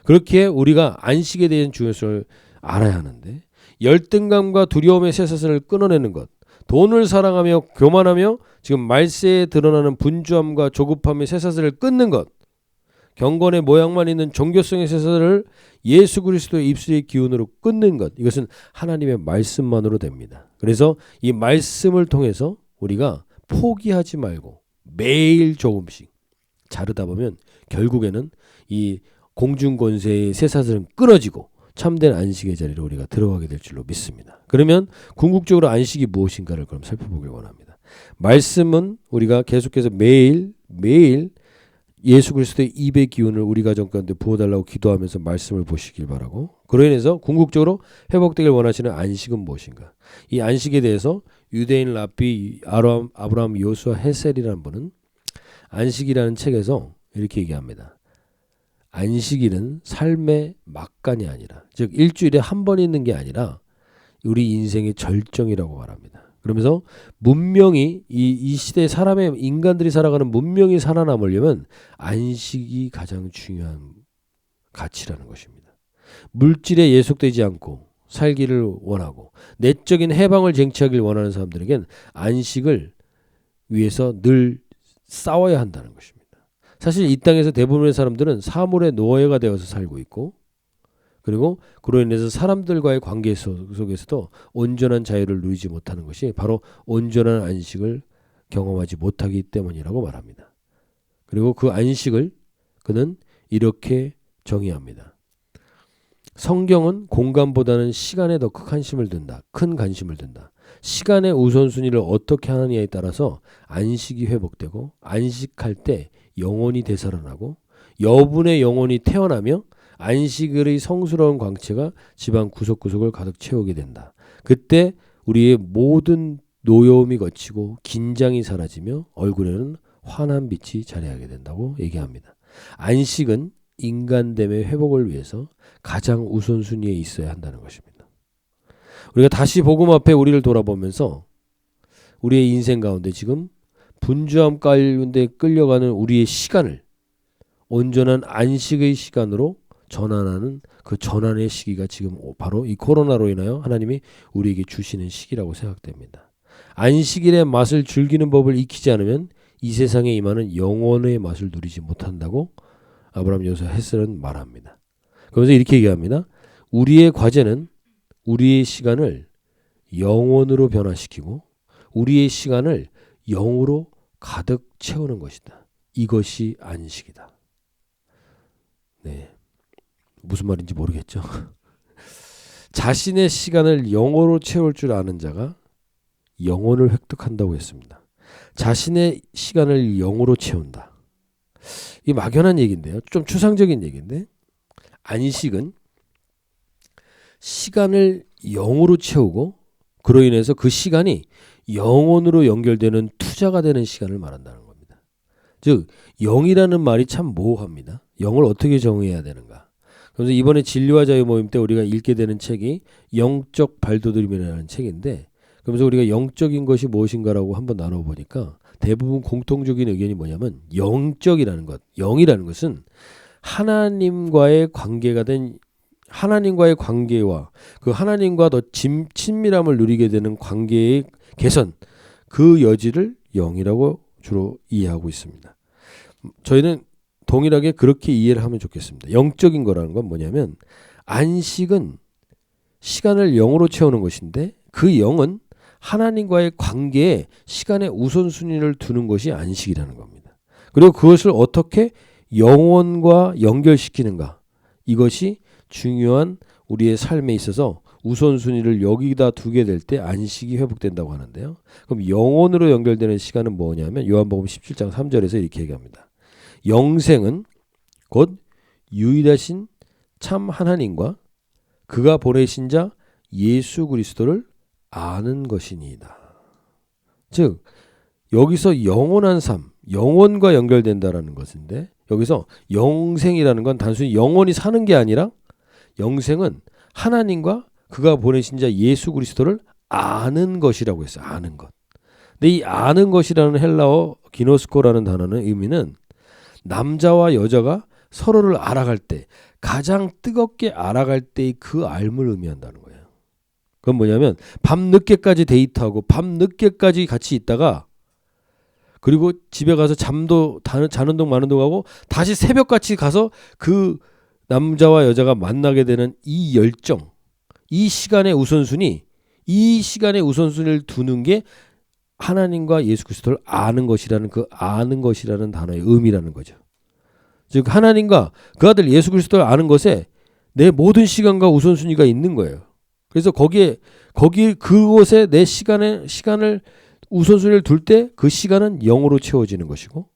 그렇게 우리가 안식에 대한 중요성을 알아야 하는데 열등감과 두려움의 쇠사슬을 끊어내는 것, 돈을 사랑하며 교만하며 지금 말세에 드러나는 분주함과 조급함의 쇠사슬을 끊는 것, 경건의 모양만 있는 종교성의 쇠사슬을 예수 그리스도의 입술의 기운으로 끊는 것, 이것은 하나님의 말씀만으로 됩니다. 그래서 이 말씀을 통해서 우리가 포기하지 말고 매일 조금씩 자르다 보면 결국에는 이 공중권세의 쇠사슬은 끊어지고 참된 안식의 자리로 우리가 들어가게 될 줄로 믿습니다. 그러면 궁극적으로 안식이 무엇인가를 그럼 살펴보길 원합니다. 말씀은 우리가 계속해서 매일 예수 그리스도의 입의 기운을 우리 가정 가운데 부어달라고 기도하면서 말씀을 보시길 바라고, 그로 인해서 궁극적으로 회복되길 원하시는 안식은 무엇인가? 이 안식에 대해서 유대인 랍비 아브라함 요수아 헤셀이라는 분은 안식이라는 책에서 이렇게 얘기합니다. 안식일은 삶의 막간이 아니라, 즉 일주일에 한 번 있는 게 아니라 우리 인생의 절정이라고 말합니다. 그러면서 문명이 이 시대의 사람의 인간들이 살아가는 문명이 살아남으려면 안식이 가장 중요한 가치라는 것입니다. 물질에 예속되지 않고 살기를 원하고 내적인 해방을 쟁취하길 원하는 사람들에겐 안식을 위해서 늘 싸워야 한다는 것입니다. 사실 이 땅에서 대부분의 사람들은 사물의 노예가 되어서 살고 있고, 그리고 그로 인해서 사람들과의 관계 속에서도 온전한 자유를 누리지 못하는 것이 바로 온전한 안식을 경험하지 못하기 때문이라고 말합니다. 그리고 그 안식을 그는 이렇게 정의합니다. 성경은 공간보다는 시간에 더 큰 관심을 둔다. 시간의 우선순위를 어떻게 하느냐에 따라서 안식이 회복되고, 안식할 때 영혼이 되살아나고, 여분의 영혼이 태어나며 안식의 성스러운 광채가 집안 구석구석을 가득 채우게 된다. 그때 우리의 모든 노여움이 거치고 긴장이 사라지며 얼굴에는 환한 빛이 자리하게 된다고 얘기합니다. 안식은 인간됨의 회복을 위해서 가장 우선순위에 있어야 한다는 것입니다. 우리가 다시 복음 앞에 우리를 돌아보면서 우리의 인생 가운데 지금 분주함 가운데 끌려가는 우리의 시간을 온전한 안식의 시간으로 전환하는 그 전환의 시기가 지금 바로 이 코로나로 인하여 하나님이 우리에게 주시는 시기라고 생각됩니다. 안식일의 맛을 즐기는 법을 익히지 않으면 이 세상에 임하는 영원의 맛을 누리지 못한다고 아브라함 여서 헤셀은 말합니다. 그러면서 이렇게 얘기합니다. 우리의 과제는 우리의 시간을 영원으로 변화시키고 우리의 시간을 영으로 가득 채우는 것이다. 이것이 안식이다. 네, 무슨 말인지 모르겠죠. 자신의 시간을 영어로 채울 줄 아는 자가 영혼을 획득한다고 했습니다. 자신의 시간을 영으로 채운다. 이 막연한 얘기인데요. 좀 추상적인 얘기인데 안식은 시간을 영으로 채우고 그로 인해서 그 시간이 영혼으로 연결되는 투자가 되는 시간을 말한다는 겁니다. 즉 영이라는 말이 참 모호합니다. 영을 어떻게 정의해야 되는가. 그래서 이번에 진리와 자유 모임 때 우리가 읽게 되는 책이 영적 발돋움이라는 책인데 그러면서 우리가 영적인 것이 무엇인가라고 한번 나눠보니까 대부분 공통적인 의견이 뭐냐면 영적이라는 것, 영이라는 것은 하나님과의 관계가 된 하나님과의 관계와 그 하나님과 더 친밀함을 누리게 되는 관계의 개선, 그 여지를 영이라고 주로 이해하고 있습니다. 저희는 동일하게 그렇게 이해를 하면 좋겠습니다. 영적인 거라는 건 뭐냐면 안식은 시간을 영으로 채우는 것인데 그 영은 하나님과의 관계에 시간의 우선순위를 두는 것이 안식이라는 겁니다. 그리고 그것을 어떻게 영혼과 연결시키는가, 이것이 중요한 우리의 삶에 있어서 우선순위를 여기다 두게 될 때 안식이 회복된다고 하는데요. 그럼 영혼으로 연결되는 시간은 뭐냐면 요한복음 17장 3절에서 이렇게 얘기합니다. 영생은 곧 유일하신 참 하나님과 그가 보내신 자 예수 그리스도를 아는 것이니이다. 즉 여기서 영원한 삶, 영혼과 연결된다라는 것인데 여기서 영생이라는 건 단순히 영원히 사는 게 아니라 영생은 하나님과 그가 보내신 자 예수 그리스도를 아는 것이라고 했어요. 아는 것. 근데 이 아는 것이라는 헬라어 기노스코라는 단어는 의미는 남자와 여자가 서로를 알아갈 때 가장 뜨겁게 알아갈 때의 그 알을 의미한다는 거예요. 그건 뭐냐면 밤늦게까지 데이트하고 밤늦게까지 같이 있다가 그리고 집에 가서 자는 동 마는 동 하고 다시 새벽같이 가서 그 남자와 여자가 만나게 되는 이 열정, 이 시간의 우선순위를 두는 게 하나님과 예수 그리스도를 아는 것이라는 그 아는 것이라는 단어의 의미라는 거죠. 즉 하나님과 그 아들 예수 그리스도를 아는 것에 내 모든 시간과 우선순위가 있는 거예요. 그래서 그곳에 내 시간을 우선순위를 둘 때 그 시간은 영으로 채워지는 것이고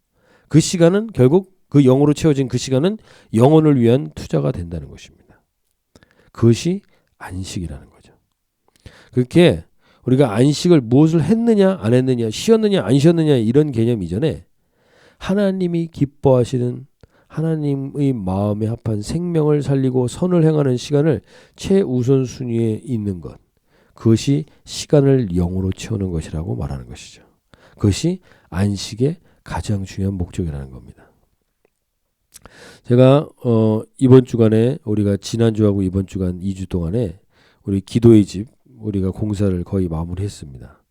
그 시간은 결국 그 영으로 채워진 그 시간은 영혼을 위한 투자가 된다는 것입니다. 그것이 안식이라는 거죠. 그렇게 우리가 안식을 무엇을 했느냐 안 했느냐 쉬었느냐 안 쉬었느냐 이런 개념 이전에 하나님이 기뻐하시는 하나님의 마음에 합한 생명을 살리고 선을 행하는 시간을 최우선순위에 있는 것, 그것이 시간을 영으로 채우는 것이라고 말하는 것이죠. 그것이 안식의 가장 중요한 목적이라는 겁니다. 제가 이번 주간에 우리가 지난주하고 이번 주간 2주 동안에 우리 기도의 집 우리가 공사를 거의 마무리했습니다.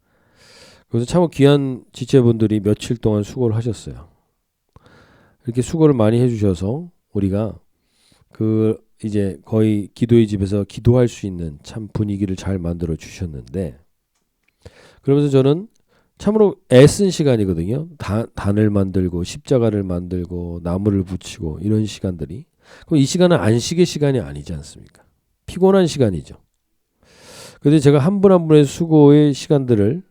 그래서 참 귀한 지체분들이 며칠 동안 수고를 하셨어요. 이렇게 수고를 많이 해주셔서 우리가 이제 거의 기도의 집에서 기도할 수 있는 참 분위기를 잘 만들어 주셨는데 그러면서 저는 참으로 애쓴 시간이거든요. 단을 만들고 십자가를 만들고 나무를 붙이고 이런 시간들이. 그럼 이 시간은 안식의 시간이 아니지 않습니까? 피곤한 시간이죠. 그런데 제가 한 분 한 분의 수고의 시간들이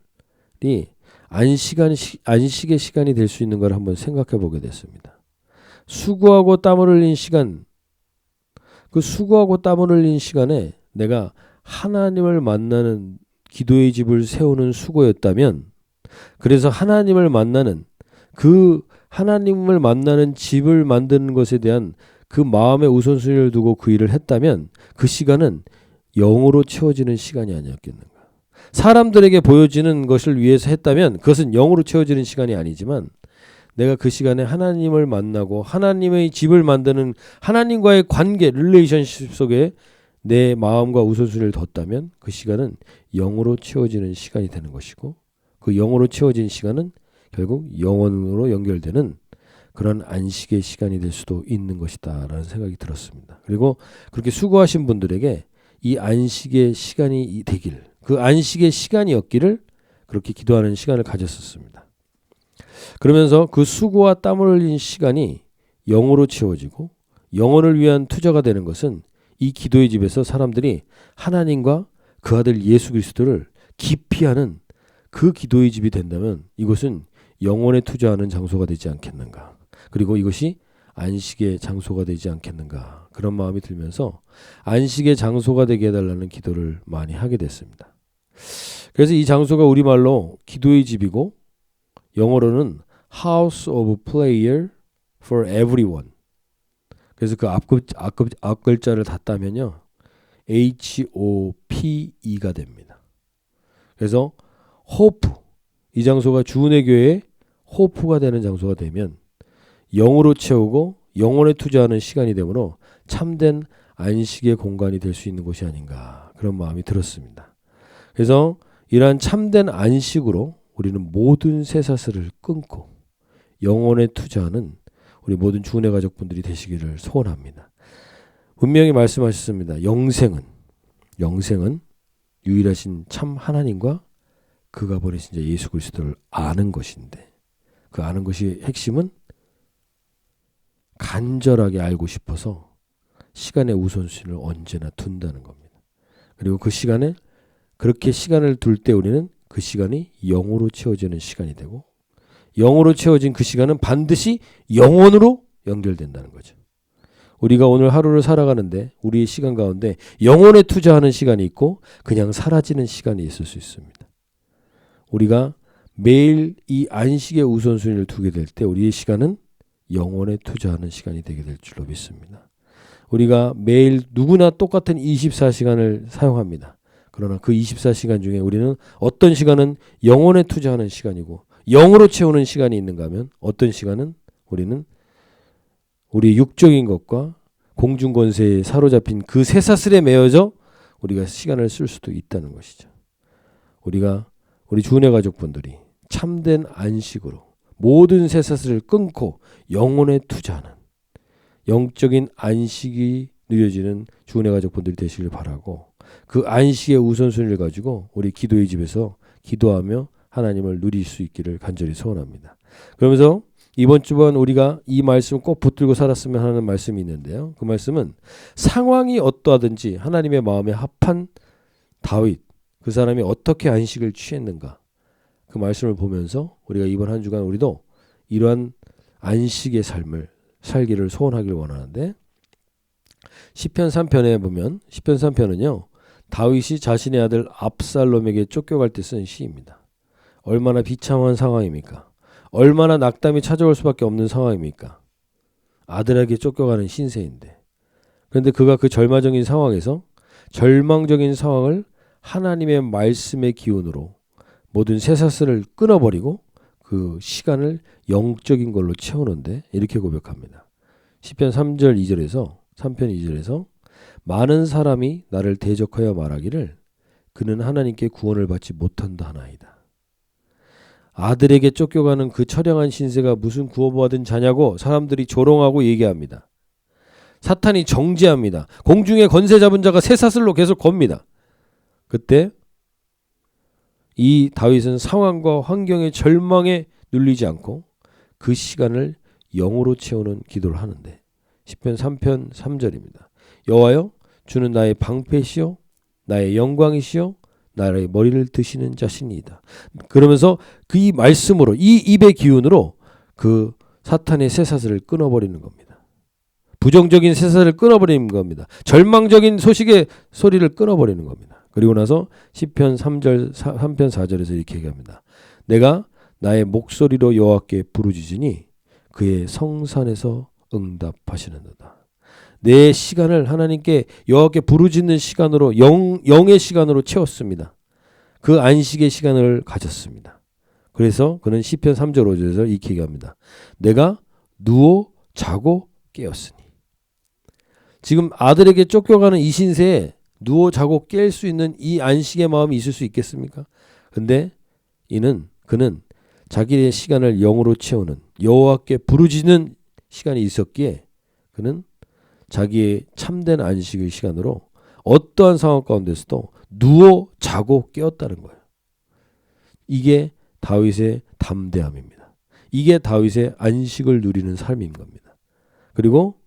안식의 시간이 될 수 있는 걸 한번 생각해 보게 됐습니다. 수고하고 땀을 흘린 시간, 그 수고하고 땀을 흘린 시간에 내가 하나님을 만나는 기도의 집을 세우는 수고였다면, 그래서 하나님을 만나는 집을 만드는 것에 대한 그 마음의 우선순위를 두고 그 일을 했다면 그 시간은 영으로 채워지는 시간이 아니었겠는가. 사람들에게 보여지는 것을 위해서 했다면 그것은 영으로 채워지는 시간이 아니지만 내가 그 시간에 하나님을 만나고 하나님의 집을 만드는 하나님과의 관계, 릴레이션십 속에 내 마음과 우선순위를 뒀다면 그 시간은 영으로 채워지는 시간이 되는 것이고 그 영으로 채워진 시간은 결국 영원으로 연결되는 그런 안식의 시간이 될 수도 있는 것이다 라는 생각이 들었습니다. 그리고 그렇게 수고하신 분들에게 이 안식의 시간이 되길, 그 안식의 시간이었기를 그렇게 기도하는 시간을 가졌었습니다. 그러면서 그 수고와 땀을 흘린 시간이 영으로 채워지고 영혼을 위한 투자가 되는 것은 이 기도의 집에서 사람들이 하나님과 그 아들 예수 그리스도를 깊이 하는 그 기도의 집이 된다면 이것은 영혼에 투자하는 장소가 되지 않겠는가. 그리고 이것이 안식의 장소가 되지 않겠는가. 그런 마음이 들면서 안식의 장소가 되게 해달라는 기도를 많이 하게 됐습니다. 그래서 이 장소가 우리말로 기도의 집이고 영어로는 House of Prayer for Everyone. 그래서 그 앞글자를 다 따면요. HOPE가 됩니다. 그래서 호프, 이 장소가 주은혜 교회의 호프가 되는 장소가 되면 영으로 채우고 영혼에 투자하는 시간이 되므로 참된 안식의 공간이 될 수 있는 곳이 아닌가 그런 마음이 들었습니다. 그래서 이러한 참된 안식으로 우리는 모든 쇠사슬을 끊고 영혼에 투자하는 우리 모든 주은혜 가족분들이 되시기를 소원합니다. 분명히 말씀하셨습니다. 영생은 유일하신 참 하나님과 그가 보내신 자 예수 그리스도를 아는 것인데 그 아는 것이 핵심은 간절하게 알고 싶어서 시간의 우선순위를 언제나 둔다는 겁니다. 그리고 그 시간에 그렇게 시간을 둘 때 우리는 그 시간이 영으로 채워지는 시간이 되고 영으로 채워진 그 시간은 반드시 영혼으로 연결된다는 거죠. 우리가 오늘 하루를 살아가는데 우리의 시간 가운데 영혼에 투자하는 시간이 있고 그냥 사라지는 시간이 있을 수 있습니다. 우리가 매일 이 안식의 우선순위를 두게 될 때 우리의 시간은 영혼에 투자하는 시간이 되게 될 줄로 믿습니다. 우리가 매일 누구나 똑같은 24시간을 사용합니다. 그러나 그 24시간 중에 우리는 어떤 시간은 영혼에 투자하는 시간이고 영으로 채우는 시간이 있는가 하면 어떤 시간은 우리는 우리 육적인 것과 공중권세에 사로잡힌 그 쇠사슬에 매여져 우리가 시간을 쓸 수도 있다는 것이죠. 우리 주은혜 가족분들이 참된 안식으로 모든 쇠사슬을 끊고 영혼에 투자하는 영적인 안식이 누려지는 주은혜 가족분들이 되시길 바라고 그 안식의 우선순위를 가지고 우리 기도의 집에서 기도하며 하나님을 누릴 수 있기를 간절히 소원합니다. 그러면서 이번 주번 우리가 이 말씀 꼭 붙들고 살았으면 하는 말씀이 있는데요. 그 말씀은 상황이 어떠하든지 하나님의 마음에 합한 다윗, 그 사람이 어떻게 안식을 취했는가 그 말씀을 보면서 우리가 이번 한 주간 우리도 이러한 안식의 삶을 살기를 소원하길 원하는데 시편 3편에 보면 시편 3편은요. 다윗이 자신의 아들 압살롬에게 쫓겨갈 때 쓴 시입니다. 얼마나 비참한 상황입니까? 얼마나 낙담이 찾아올 수밖에 없는 상황입니까? 아들에게 쫓겨가는 신세인데. 그런데 그가 그 절망적인 상황에서 절망적인 상황을 하나님의 말씀의 기운으로 모든 쇠사슬을 끊어버리고 그 시간을 영적인 걸로 채우는데 이렇게 고백합니다. 시편 3편 2절에서 많은 사람이 나를 대적하여 말하기를 그는 하나님께 구원을 받지 못한다 하나이다. 아들에게 쫓겨가는 그 처량한 신세가 무슨 구원받은 자냐고 사람들이 조롱하고 얘기합니다. 사탄이 정죄합니다. 공중에 권세 잡은 자가 쇠사슬로 계속 겁니다. 그때 이 다윗은 상황과 환경의 절망에 눌리지 않고 그 시간을 영으로 채우는 기도를 하는데 시편 3편 3절입니다. 여호와여 주는 나의 방패시요 나의 영광이시요 나의 머리를 드시는 자신이다. 그러면서 그 이 말씀으로 이 입의 기운으로 그 사탄의 쇠사슬을 끊어버리는 겁니다. 부정적인 쇠사슬을 끊어버리는 겁니다. 절망적인 소식의 소리를 끊어버리는 겁니다. 그리고 나서 시편 3편 4절에서 이렇게 얘기합니다. 내가 나의 목소리로 여호와께 부르짖으니 그의 성산에서 응답하시는도다. 내 시간을 하나님께 여호와께 부르짖는 시간으로 영의 시간으로 채웠습니다. 그 안식의 시간을 가졌습니다. 그래서 그는 시편 3절 5절에서 이렇게 얘기합니다. 내가 누워 자고 깨었으니. 지금 아들에게 쫓겨가는 이 신세에 누워 자고 깰 수 있는 이 안식의 마음이 있을 수 있겠습니까? 근데 그는 자기의 시간을 영으로 채우는 여호와께 부르짖는 시간이 있었기에 그는 자기의 참된 안식의 시간으로 어떠한 상황 가운데서도 누워 자고 깨었다는 거예요. 이게 다윗의 담대함입니다. 이게 다윗의 안식을 누리는 삶인 겁니다. 그리고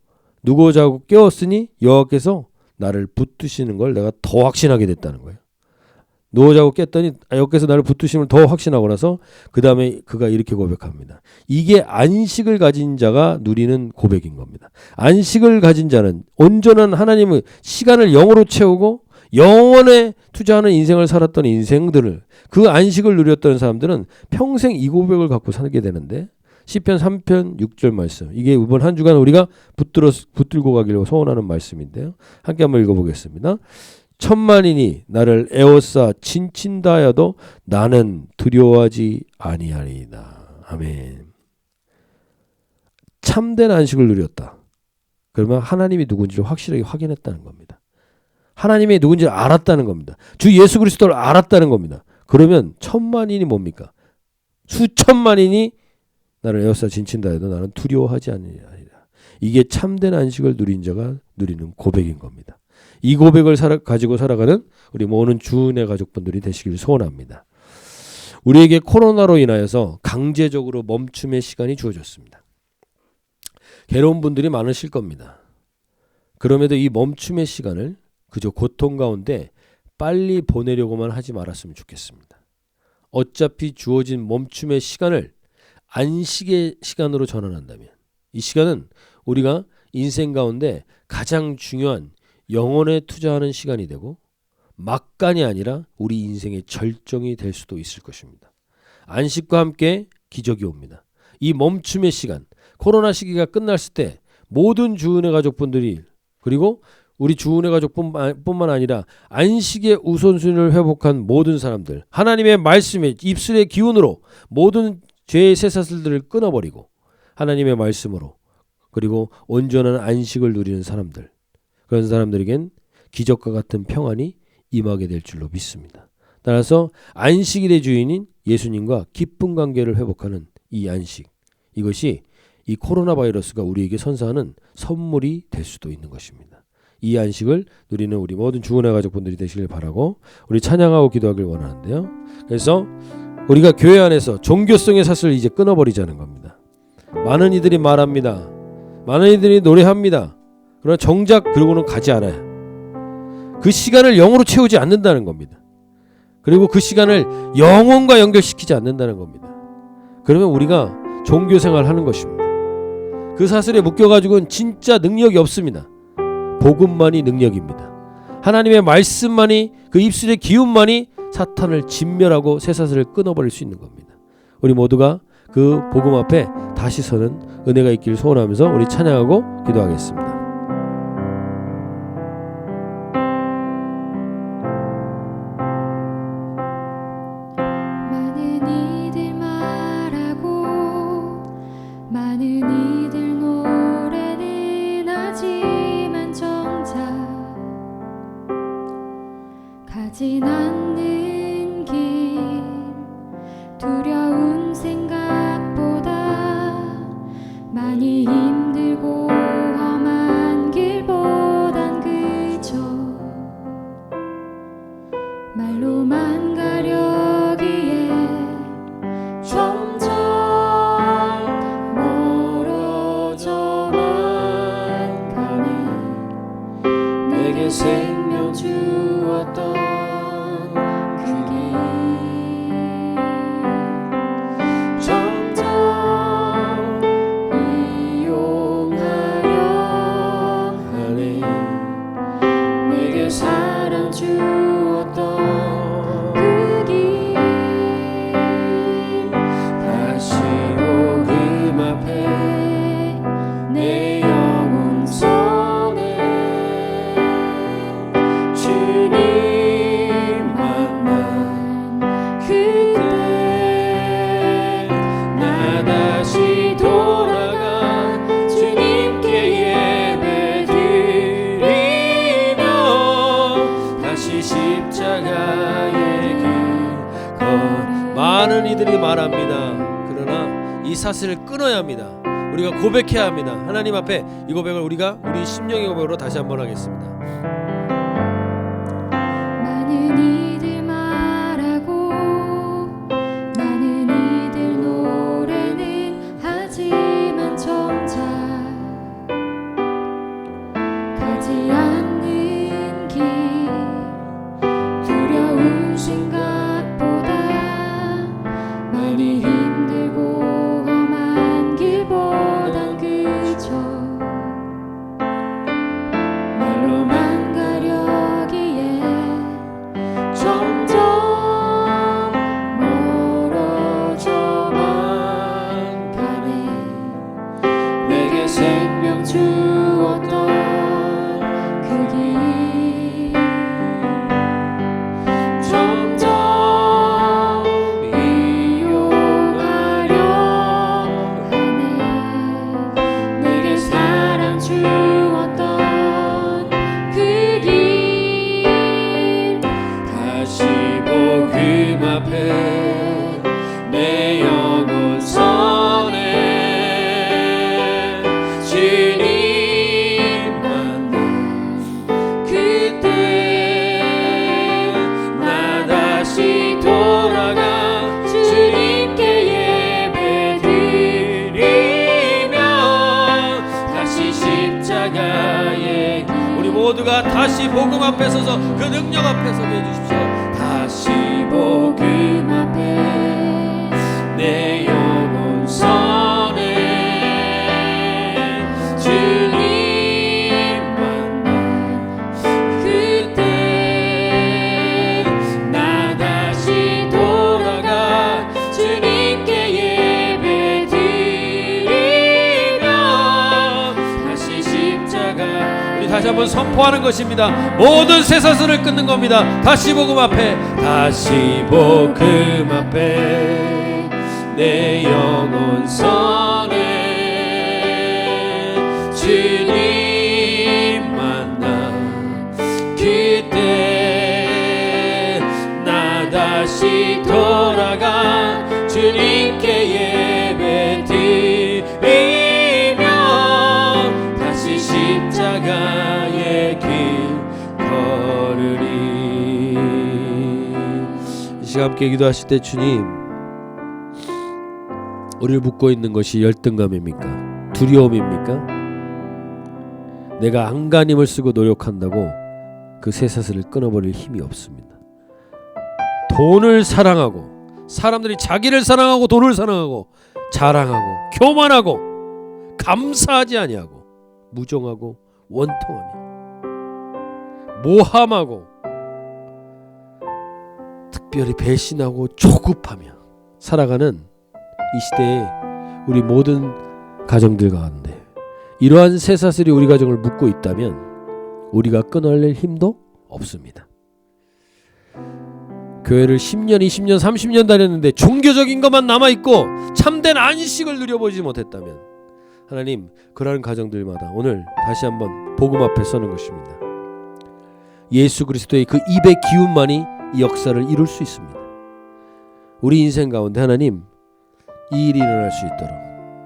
누워 자고 깨었으니 여호와께서 나를 붙드시는 걸 내가 더 확신하게 됐다는 거예요. 누워 자고 깼더니 여호와께서 나를 붙드심을 더 확신하고 나서 그 다음에 그가 이렇게 고백합니다. 이게 안식을 가진 자가 누리는 고백인 겁니다. 안식을 가진 자는 온전한 하나님의 시간을 영으로 채우고 영원에 투자하는 인생을 살았던 인생들을 그 안식을 누렸던 사람들은 평생 이 고백을 갖고 살게 되는데 시편 3편 6절 말씀 이게 이번 한 주간 우리가 붙들고 가기를 소원하는 말씀인데요. 함께 한번 읽어보겠습니다. 천만인이 나를 에워싸 친친다 하여도 나는 두려워하지 아니하리이다. 아멘. 참된 안식을 누렸다. 그러면 하나님이 누군지를 확실하게 확인했다는 겁니다. 하나님이 누군지를 알았다는 겁니다. 주 예수 그리스도를 알았다는 겁니다. 그러면 천만인이 뭡니까? 수천만인이 나를 에워싸 친친다 해도 나는 두려워하지 아니하리라. 이게 참된 안식을 누린 자가 누리는 고백인 겁니다. 이 고백을 가지고 살아가는 우리 모든 주은혜 가족분들이 되시길 소원합니다. 우리에게 코로나로 인하여서 강제적으로 멈춤의 시간이 주어졌습니다. 괴로운 분들이 많으실 겁니다. 그럼에도 이 멈춤의 시간을 그저 고통 가운데 빨리 보내려고만 하지 말았으면 좋겠습니다. 어차피 주어진 멈춤의 시간을 안식의 시간으로 전환한다면 이 시간은 우리가 인생 가운데 가장 중요한 영혼에 투자하는 시간이 되고 막간이 아니라 우리 인생의 절정이 될 수도 있을 것입니다. 안식과 함께 기적이 옵니다. 이 멈춤의 시간, 코로나 시기가 끝났을 때 모든 주은혜 가족분들이 그리고 우리 주은혜 가족뿐만 아니라 안식의 우선순위를 회복한 모든 사람들 하나님의 말씀에 입술의 기운으로 모든 죄의 쇠사슬들을 끊어버리고 하나님의 말씀으로 그리고 온전한 안식을 누리는 사람들 그런 사람들에겐 기적과 같은 평안이 임하게 될 줄로 믿습니다. 따라서 안식일의 주인인 예수님과 깊은 관계를 회복하는 이 안식 이것이 이 코로나 바이러스가 우리에게 선사하는 선물이 될 수도 있는 것입니다. 이 안식을 누리는 우리 모든 주은혜 가족분들이 되시길 바라고 우리 찬양하고 기도하길 원하는데요. 그래서 우리가 교회 안에서 종교성의 사슬을 이제 끊어버리자는 겁니다. 많은 이들이 말합니다. 많은 이들이 노래합니다. 그러나 정작 그러고는 가지 않아요. 그 시간을 영으로 채우지 않는다는 겁니다. 그리고 그 시간을 영혼과 연결시키지 않는다는 겁니다. 그러면 우리가 종교생활을 하는 것입니다. 그 사슬에 묶여가지고는 진짜 능력이 없습니다. 복음만이 능력입니다. 하나님의 말씀만이 그 입술의 기운만이 사탄을 진멸하고 쇠사슬을 끊어버릴 수 있는 겁니다. 우리 모두가 그 복음 앞에 다시 서는 은혜가 있기를 소원하면서 우리 찬양하고 기도하겠습니다. 많은 이들 말하고 많은 이들 노래는 하지만 정작 가진 않는 길 두려운 생각보다 많이 힘들고 험한 길보단 그저 말로만 가려기에 점점 멀어져만 가네. 내게 생명 주었던 그 길 점점 이들이 말합니다. 그러나 이 사슬을 끊어야 합니다. 우리가 고백해야 합니다. 하나님 앞에 이 고백을 우리가 우리 심령의 고백으로 다시 한번 하겠습니다. 많은 이들 말하고 많은 이들 노래는 하지만 정작 가지 않는 길 두려운 생각보다 많이 힘들고 험한 길보단 그저 말로만 가려기에 점점 멀어져만 가네. 내게 생명 주었던 그 길 점점 이용하려 하네. 내게 사랑 주었던 그 길 다시 복음 앞에 내 영혼 선해 주님 만난 그때 나 다시 돌아가 주님께 예배 드리며 다시 십자가의 길. 우리 모두가 다시 복음 앞에 서서 그 능력 앞에 서게 해주십시오. 다시 복음 앞에 내 영혼 선해 주님 만난 그때 나 다시 돌아가 주님께 예배 드리며 다시 십자가. 우리 다시 한번 선포하는 것입니다. 모든 쇠사슬을 끊는 겁니다. 다시 복음 앞에 다시 복음 앞에 내 영혼 선해 주님 만난 그때 나 다시 돌아가 주님께 예배 드리며 다시 십자가의 길 걸으리. 이 시간 함께 기도하실 때 주님, 우리를 묶고 있는 것이 열등감입니까? 두려움입니까? 내가 안간힘을 쓰고 노력한다고 그 쇠사슬을 끊어버릴 힘이 없습니다. 돈을 사랑하고 사람들이 자기를 사랑하고 돈을 사랑하고 자랑하고 교만하고 감사하지 아니하고 무정하고 원통하며 모함하고 특별히 배신하고 조급하며 살아가는 이 시대에 우리 모든 가정들 가운데 이러한 쇠사슬이 우리 가정을 묶고 있다면 우리가 끊어낼 힘도 없습니다. 교회를 10년, 20년, 30년 다녔는데 종교적인 것만 남아있고 참된 안식을 누려보지 못했다면 하나님, 그러한 가정들마다 오늘 다시 한번 복음 앞에 서는 것입니다. 예수 그리스도의 그 입의 기운만이 이 역사를 이룰 수 있습니다. 우리 인생 가운데 하나님, 이 일이 일어날 수 있도록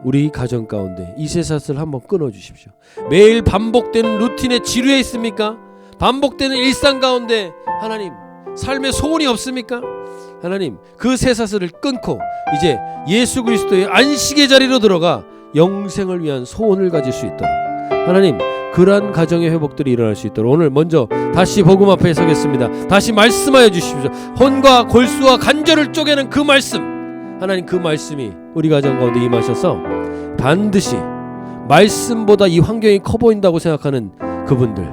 우리 가정 가운데 이 쇠사슬 한번 끊어주십시오. 매일 반복되는 루틴에 지루해 있습니까? 반복되는 일상 가운데 하나님 삶에 소원이 없습니까? 하나님, 그 쇠사슬을 끊고 이제 예수 그리스도의 안식의 자리로 들어가 영생을 위한 소원을 가질 수 있도록 하나님, 그러한 가정의 회복들이 일어날 수 있도록 오늘 먼저 다시 복음 앞에 서겠습니다. 다시 말씀하여 주십시오. 혼과 골수와 간절을 쪼개는 그 말씀, 하나님, 그 말씀이 우리 가정 가운데 임하셔서 반드시 말씀보다 이 환경이 커 보인다고 생각하는 그분들,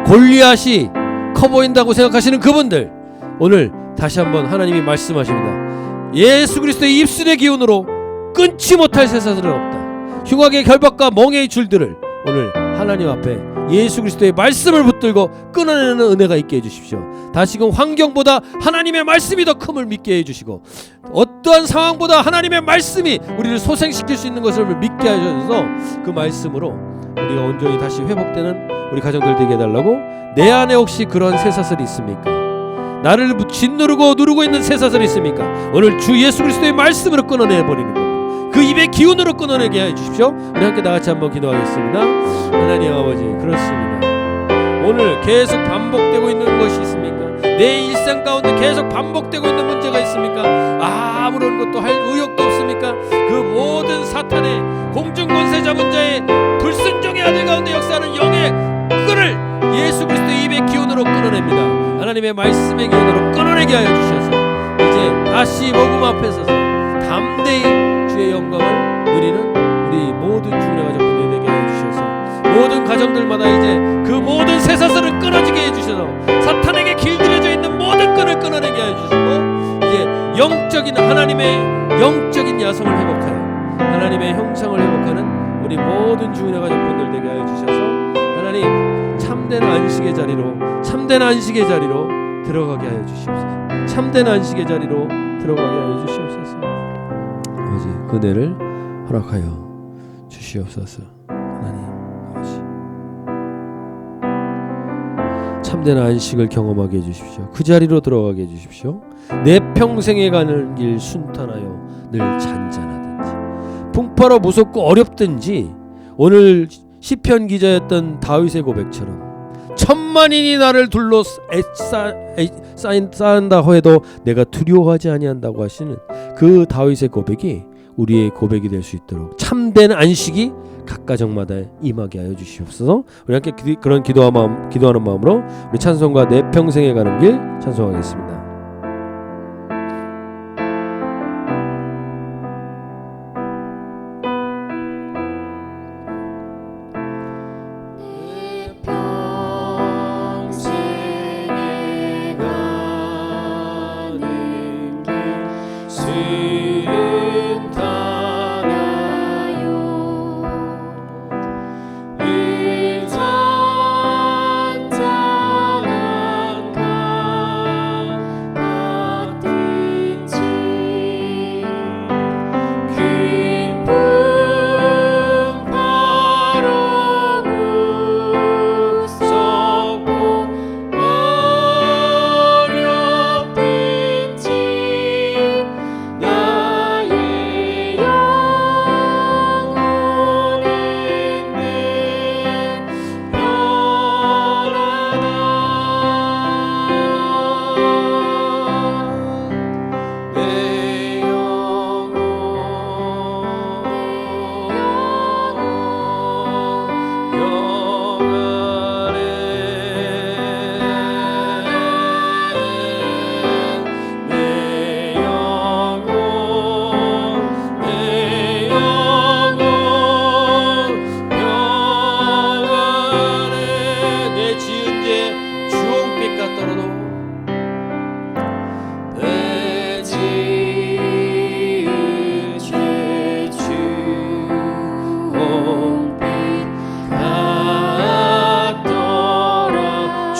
골리앗이 커 보인다고 생각하시는 그분들, 오늘 다시 한번 하나님이 말씀하십니다. 예수 그리스도의 입술의 기운으로 끊지 못할 쇠사슬은 없다. 흉악의 결박과 멍에의 줄들을 오늘 하나님 앞에 예수 그리스도의 말씀을 붙들고 끊어내는 은혜가 있게 해주십시오. 다시금 환경보다 하나님의 말씀이 더 큼을 믿게 해주시고 어떠한 상황보다 하나님의 말씀이 우리를 소생시킬 수 있는 것을 믿게 하셔서 그 말씀으로 우리가 온전히 다시 회복되는 우리 가정들 되게 해달라고. 내 안에 혹시 그런 쇠사슬이 있습니까? 나를 짓누르고 누르고 있는 쇠사슬이 있습니까? 오늘 주 예수 그리스도의 말씀으로 끊어내버리는 겁니다. 그 입의 기운으로 끊어내게 해주십시오. 우리 함께 다같이 한번 기도하겠습니다. 하나님 아버지, 그렇습니다. 오늘 계속 반복되고 있는 것이 있습니까? 내 일상 가운데 계속 반복되고 있는 문제가 있습니까? 아무런 것도 할 의욕도 없습니까? 그 모든 사탄의 공중권세 잡은 자의 불순종의 아들 가운데 역사하는 영의 끈을 예수 그리스도의 입의 기운으로 끊어냅니다. 하나님의 말씀의 기운으로 끊어내게 하여 주셔서 이제 다시 복음 앞에 서서 담대히 주의 영광을 누리는 우리 모든 주의 가족분들 되게 하여 주셔서 모든 가정들마다 이제 그 모든 쇠사슬을 끊어지게 해주셔서 사탄에게 길들여져 있는 모든 끈을 끊어내게 해주시고 이제 영적인 하나님의 영적인 야성을 회복하여 하나님의 형상을 회복하는 우리 모든 주의 가족분들 되게 하여 주셔서 하나님 참된 안식의 자리로 들어가게 하여 주시옵소서. 참된 안식의 자리로 들어가게 하여 주시옵소서. 아버지, 그대를 허락하여 주시옵소서. 하나님 아버지, 참된 안식을 경험하게 해주십시오. 그 자리로 들어가게 해주십시오. 내 평생에 가는 길 순탄하여 늘 잔잔하든지 풍파로 무섭고 어렵든지 오늘 시편 기자였던 다윗의 고백처럼 천만인이 나를 둘러 쌓는다 해도 내가 두려워하지 아니한다고 하시는 그 다윗의 고백이 우리의 고백이 될 수 있도록 참된 안식이 각 가정마다 임하게 하여 주시옵소서. 우리 함께 그런 기도하는 마음으로 우리 찬송가 내 평생에 가는 길 찬송하겠습니다.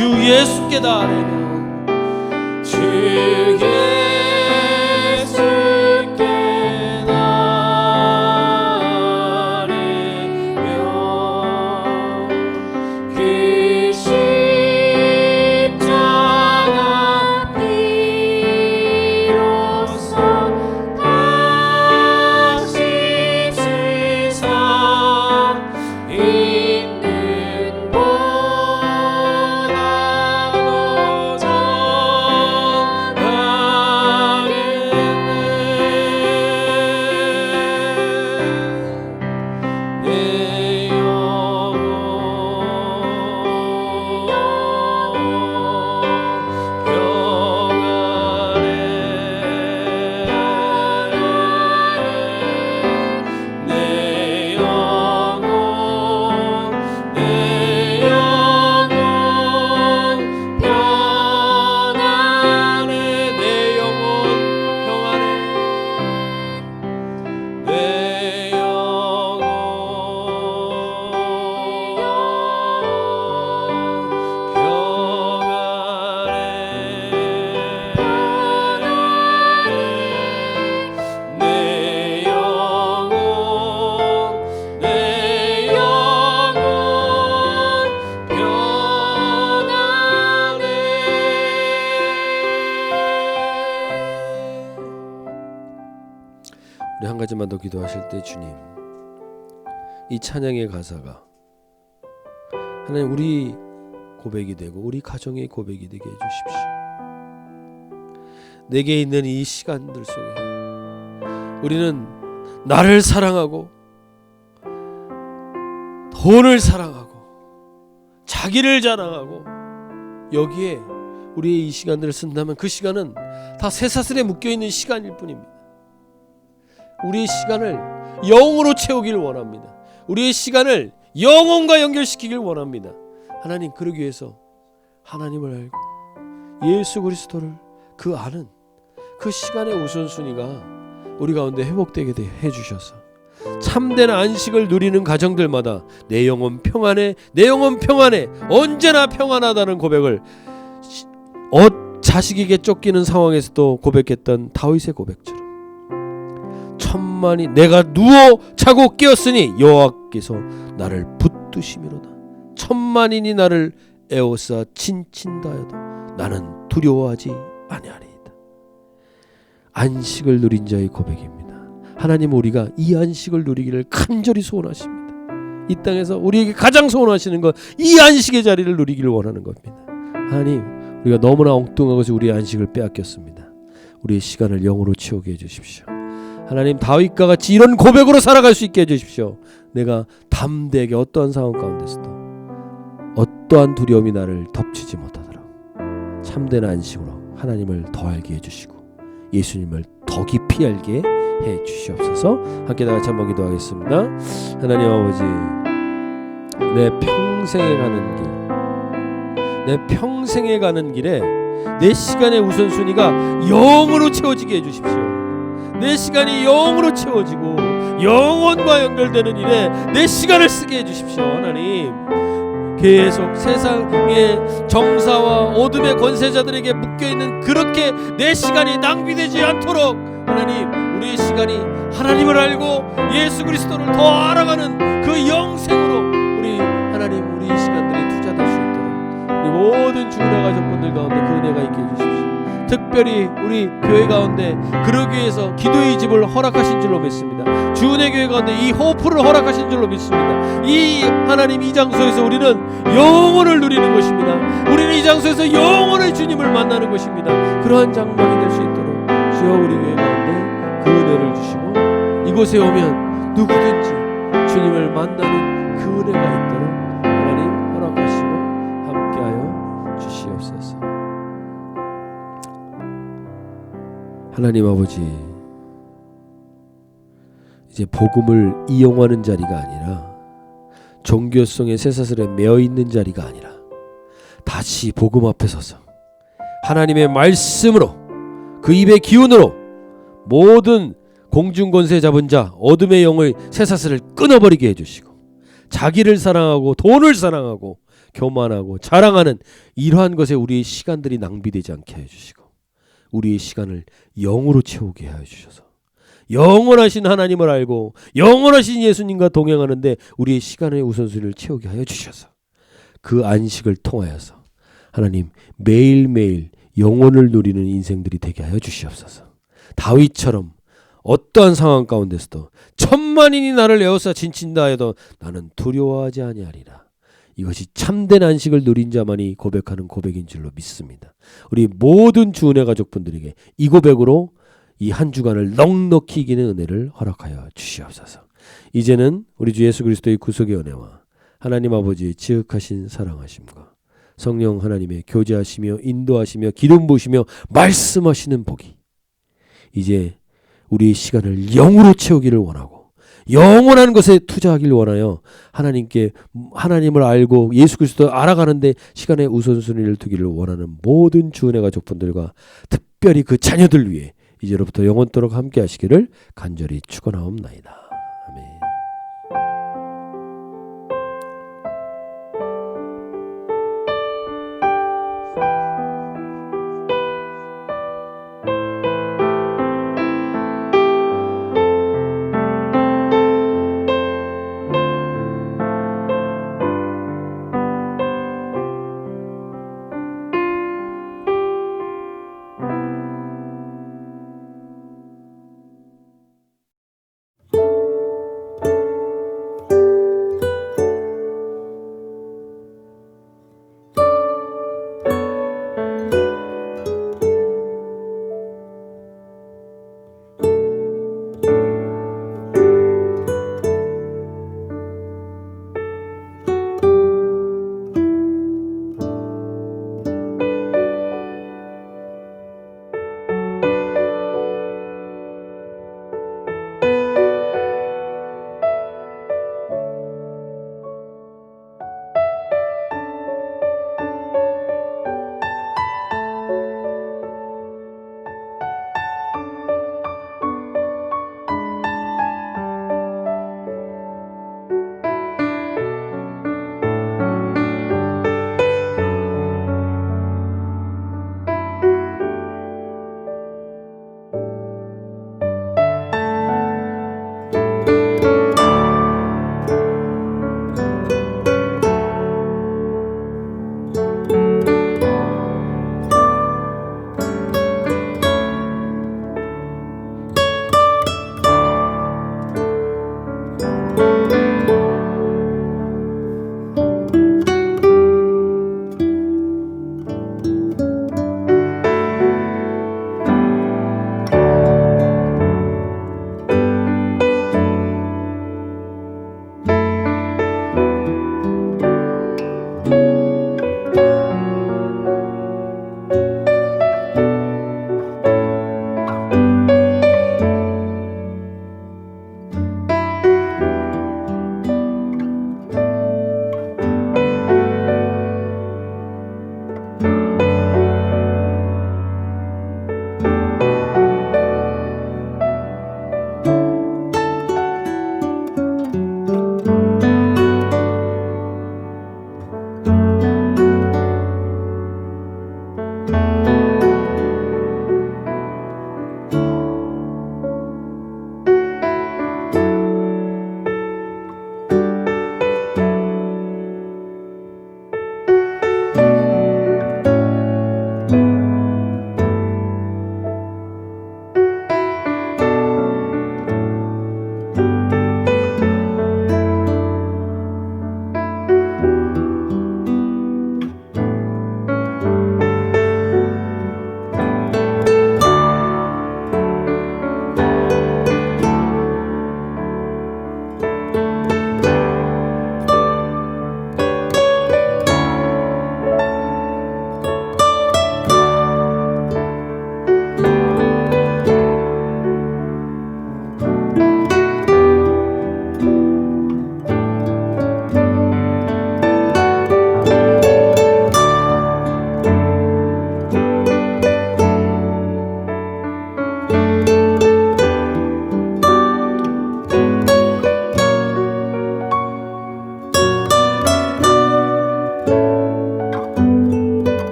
주 예수께 다 아뢰는 주 예수께 다 아뢰며 그 십자가 피로써 다시 세상 있는 보다 가지만 더 기도하실 때 주님, 이 찬양의 가사가 하나님 우리 고백이 되고 우리 가정의 고백이 되게 해주십시오. 내게 있는 이 시간들 속에 우리는 나를 사랑하고 돈을 사랑하고 자기를 자랑하고 여기에 우리의 이 시간들을 쓴다면 그 시간은 다 쇠사슬에 묶여있는 시간일 뿐입니다. 우리의 시간을 영으로 채우길 원합니다. 우리의 시간을 영혼과 연결시키길 원합니다. 하나님, 그러기 위해서 하나님을 알고 예수 그리스도를 그 아는 그 시간의 우선순위가 우리 가운데 회복되게 해주셔서 참된 안식을 누리는 가정들마다 내 영혼 평안해, 내 영혼 평안해, 언제나 평안하다는 고백을 자식에게 쫓기는 상황에서도 고백했던 다윗의 고백처럼 천만이 내가 누워 자고 깨었으니 여호와께서 나를 붙드시미로다. 천만인이 나를 에워싸 친친다 해도 나는 두려워하지 아니하리이다. 안식을 누린 자의 고백입니다. 하나님, 우리가 이 안식을 누리기를 간절히 소원하십니다. 이 땅에서 우리에게 가장 소원하시는 것, 이 안식의 자리를 누리기를 원하는 겁니다. 하나님, 우리가 너무나 엉뚱하고서 우리의 안식을 빼앗겼습니다. 우리의 시간을 영으로 채우게 해주십시오. 하나님, 다윗과 같이 이런 고백으로 살아갈 수 있게 해주십시오. 내가 담대하게 어떠한 상황 가운데서도 어떠한 두려움이 나를 덮치지 못하도록 참된 안식으로 하나님을 더 알게 해주시고 예수님을 더 깊이 알게 해 주시옵소서. 함께 다 같이 한번 기도하겠습니다. 하나님 아버지, 내 평생에 가는 길, 내 평생에 가는 길에 내 시간의 우선순위가 영으로 채워지게 해주십시오. 내 시간이 영으로 채워지고 영혼과 연결되는 일에 내 시간을 쓰게 해주십시오. 하나님, 계속 세상의 정사와 어둠의 권세자들에게 묶여있는 그렇게 내 시간이 낭비되지 않도록 하나님, 우리의 시간이 하나님을 알고 예수 그리스도를 더 알아가는 그 영생으로 우리 하나님, 우리의 시간들이 투자될 수 있도록 우리 모든 주은혜 가족분들 가운데 그 은혜가 있게 해주십시오. 특별히 우리 교회 가운데 그러기 위해서 기도의 집을 허락하신 줄로 믿습니다. 주은혜 교회 가운데 이 호프를 허락하신 줄로 믿습니다. 이 하나님, 이 장소에서 우리는 영혼을 누리는 것입니다. 우리는 이 장소에서 영혼의 주님을 만나는 것입니다. 그러한 장막이 될 수 있도록 주여 우리 교회 가운데 그 은혜를 주시고 이곳에 오면 누구든지 주님을 만나는 그 은혜가 있도록 하나님 허락하시고 함께하여 주시옵소서. 하나님 아버지, 이제 복음을 이용하는 자리가 아니라 종교성의 쇠사슬에 매어있는 자리가 아니라 다시 복음 앞에 서서 하나님의 말씀으로 그 입의 기운으로 모든 공중권세 잡은 자 어둠의 영의 쇠사슬을 끊어버리게 해주시고 자기를 사랑하고 돈을 사랑하고 교만하고 자랑하는 이러한 것에 우리의 시간들이 낭비되지 않게 해주시고 우리의 시간을 영으로 채우게 하여 주셔서 영원하신 하나님을 알고 영원하신 예수님과 동행하는데 우리의 시간의 우선순위를 채우게 하여 주셔서 그 안식을 통하여서 하나님 매일매일 영혼을 누리는 인생들이 되게 하여 주시옵소서. 다윗처럼 어떠한 상황 가운데서도 천만인이 나를 에워싸 진친다 해도 나는 두려워하지 아니하리라. 이것이 참된 안식을 누린 자만이 고백하는 고백인 줄로 믿습니다. 우리 모든 주은혜 가족분들에게 이 고백으로 이 한 주간을 넉넉히 이기는 은혜를 허락하여 주시옵소서. 이제는 우리 주 예수 그리스도의 구속의 은혜와 하나님 아버지의 지극하신 사랑하심과 성령 하나님의 교제하시며 인도하시며 기름 부으시며 말씀하시는 복이 이제 우리의 시간을 영으로 채우기를 원하고 영원한 것에 투자하기를 원하여 하나님께 하나님을 알고 예수 그리스도를 알아가는데 시간의 우선순위를 두기를 원하는 모든 주은혜 가족분들과 특별히 그 자녀들 위해 이제로부터 영원토록 함께 하시기를 간절히 축원하옵나이다.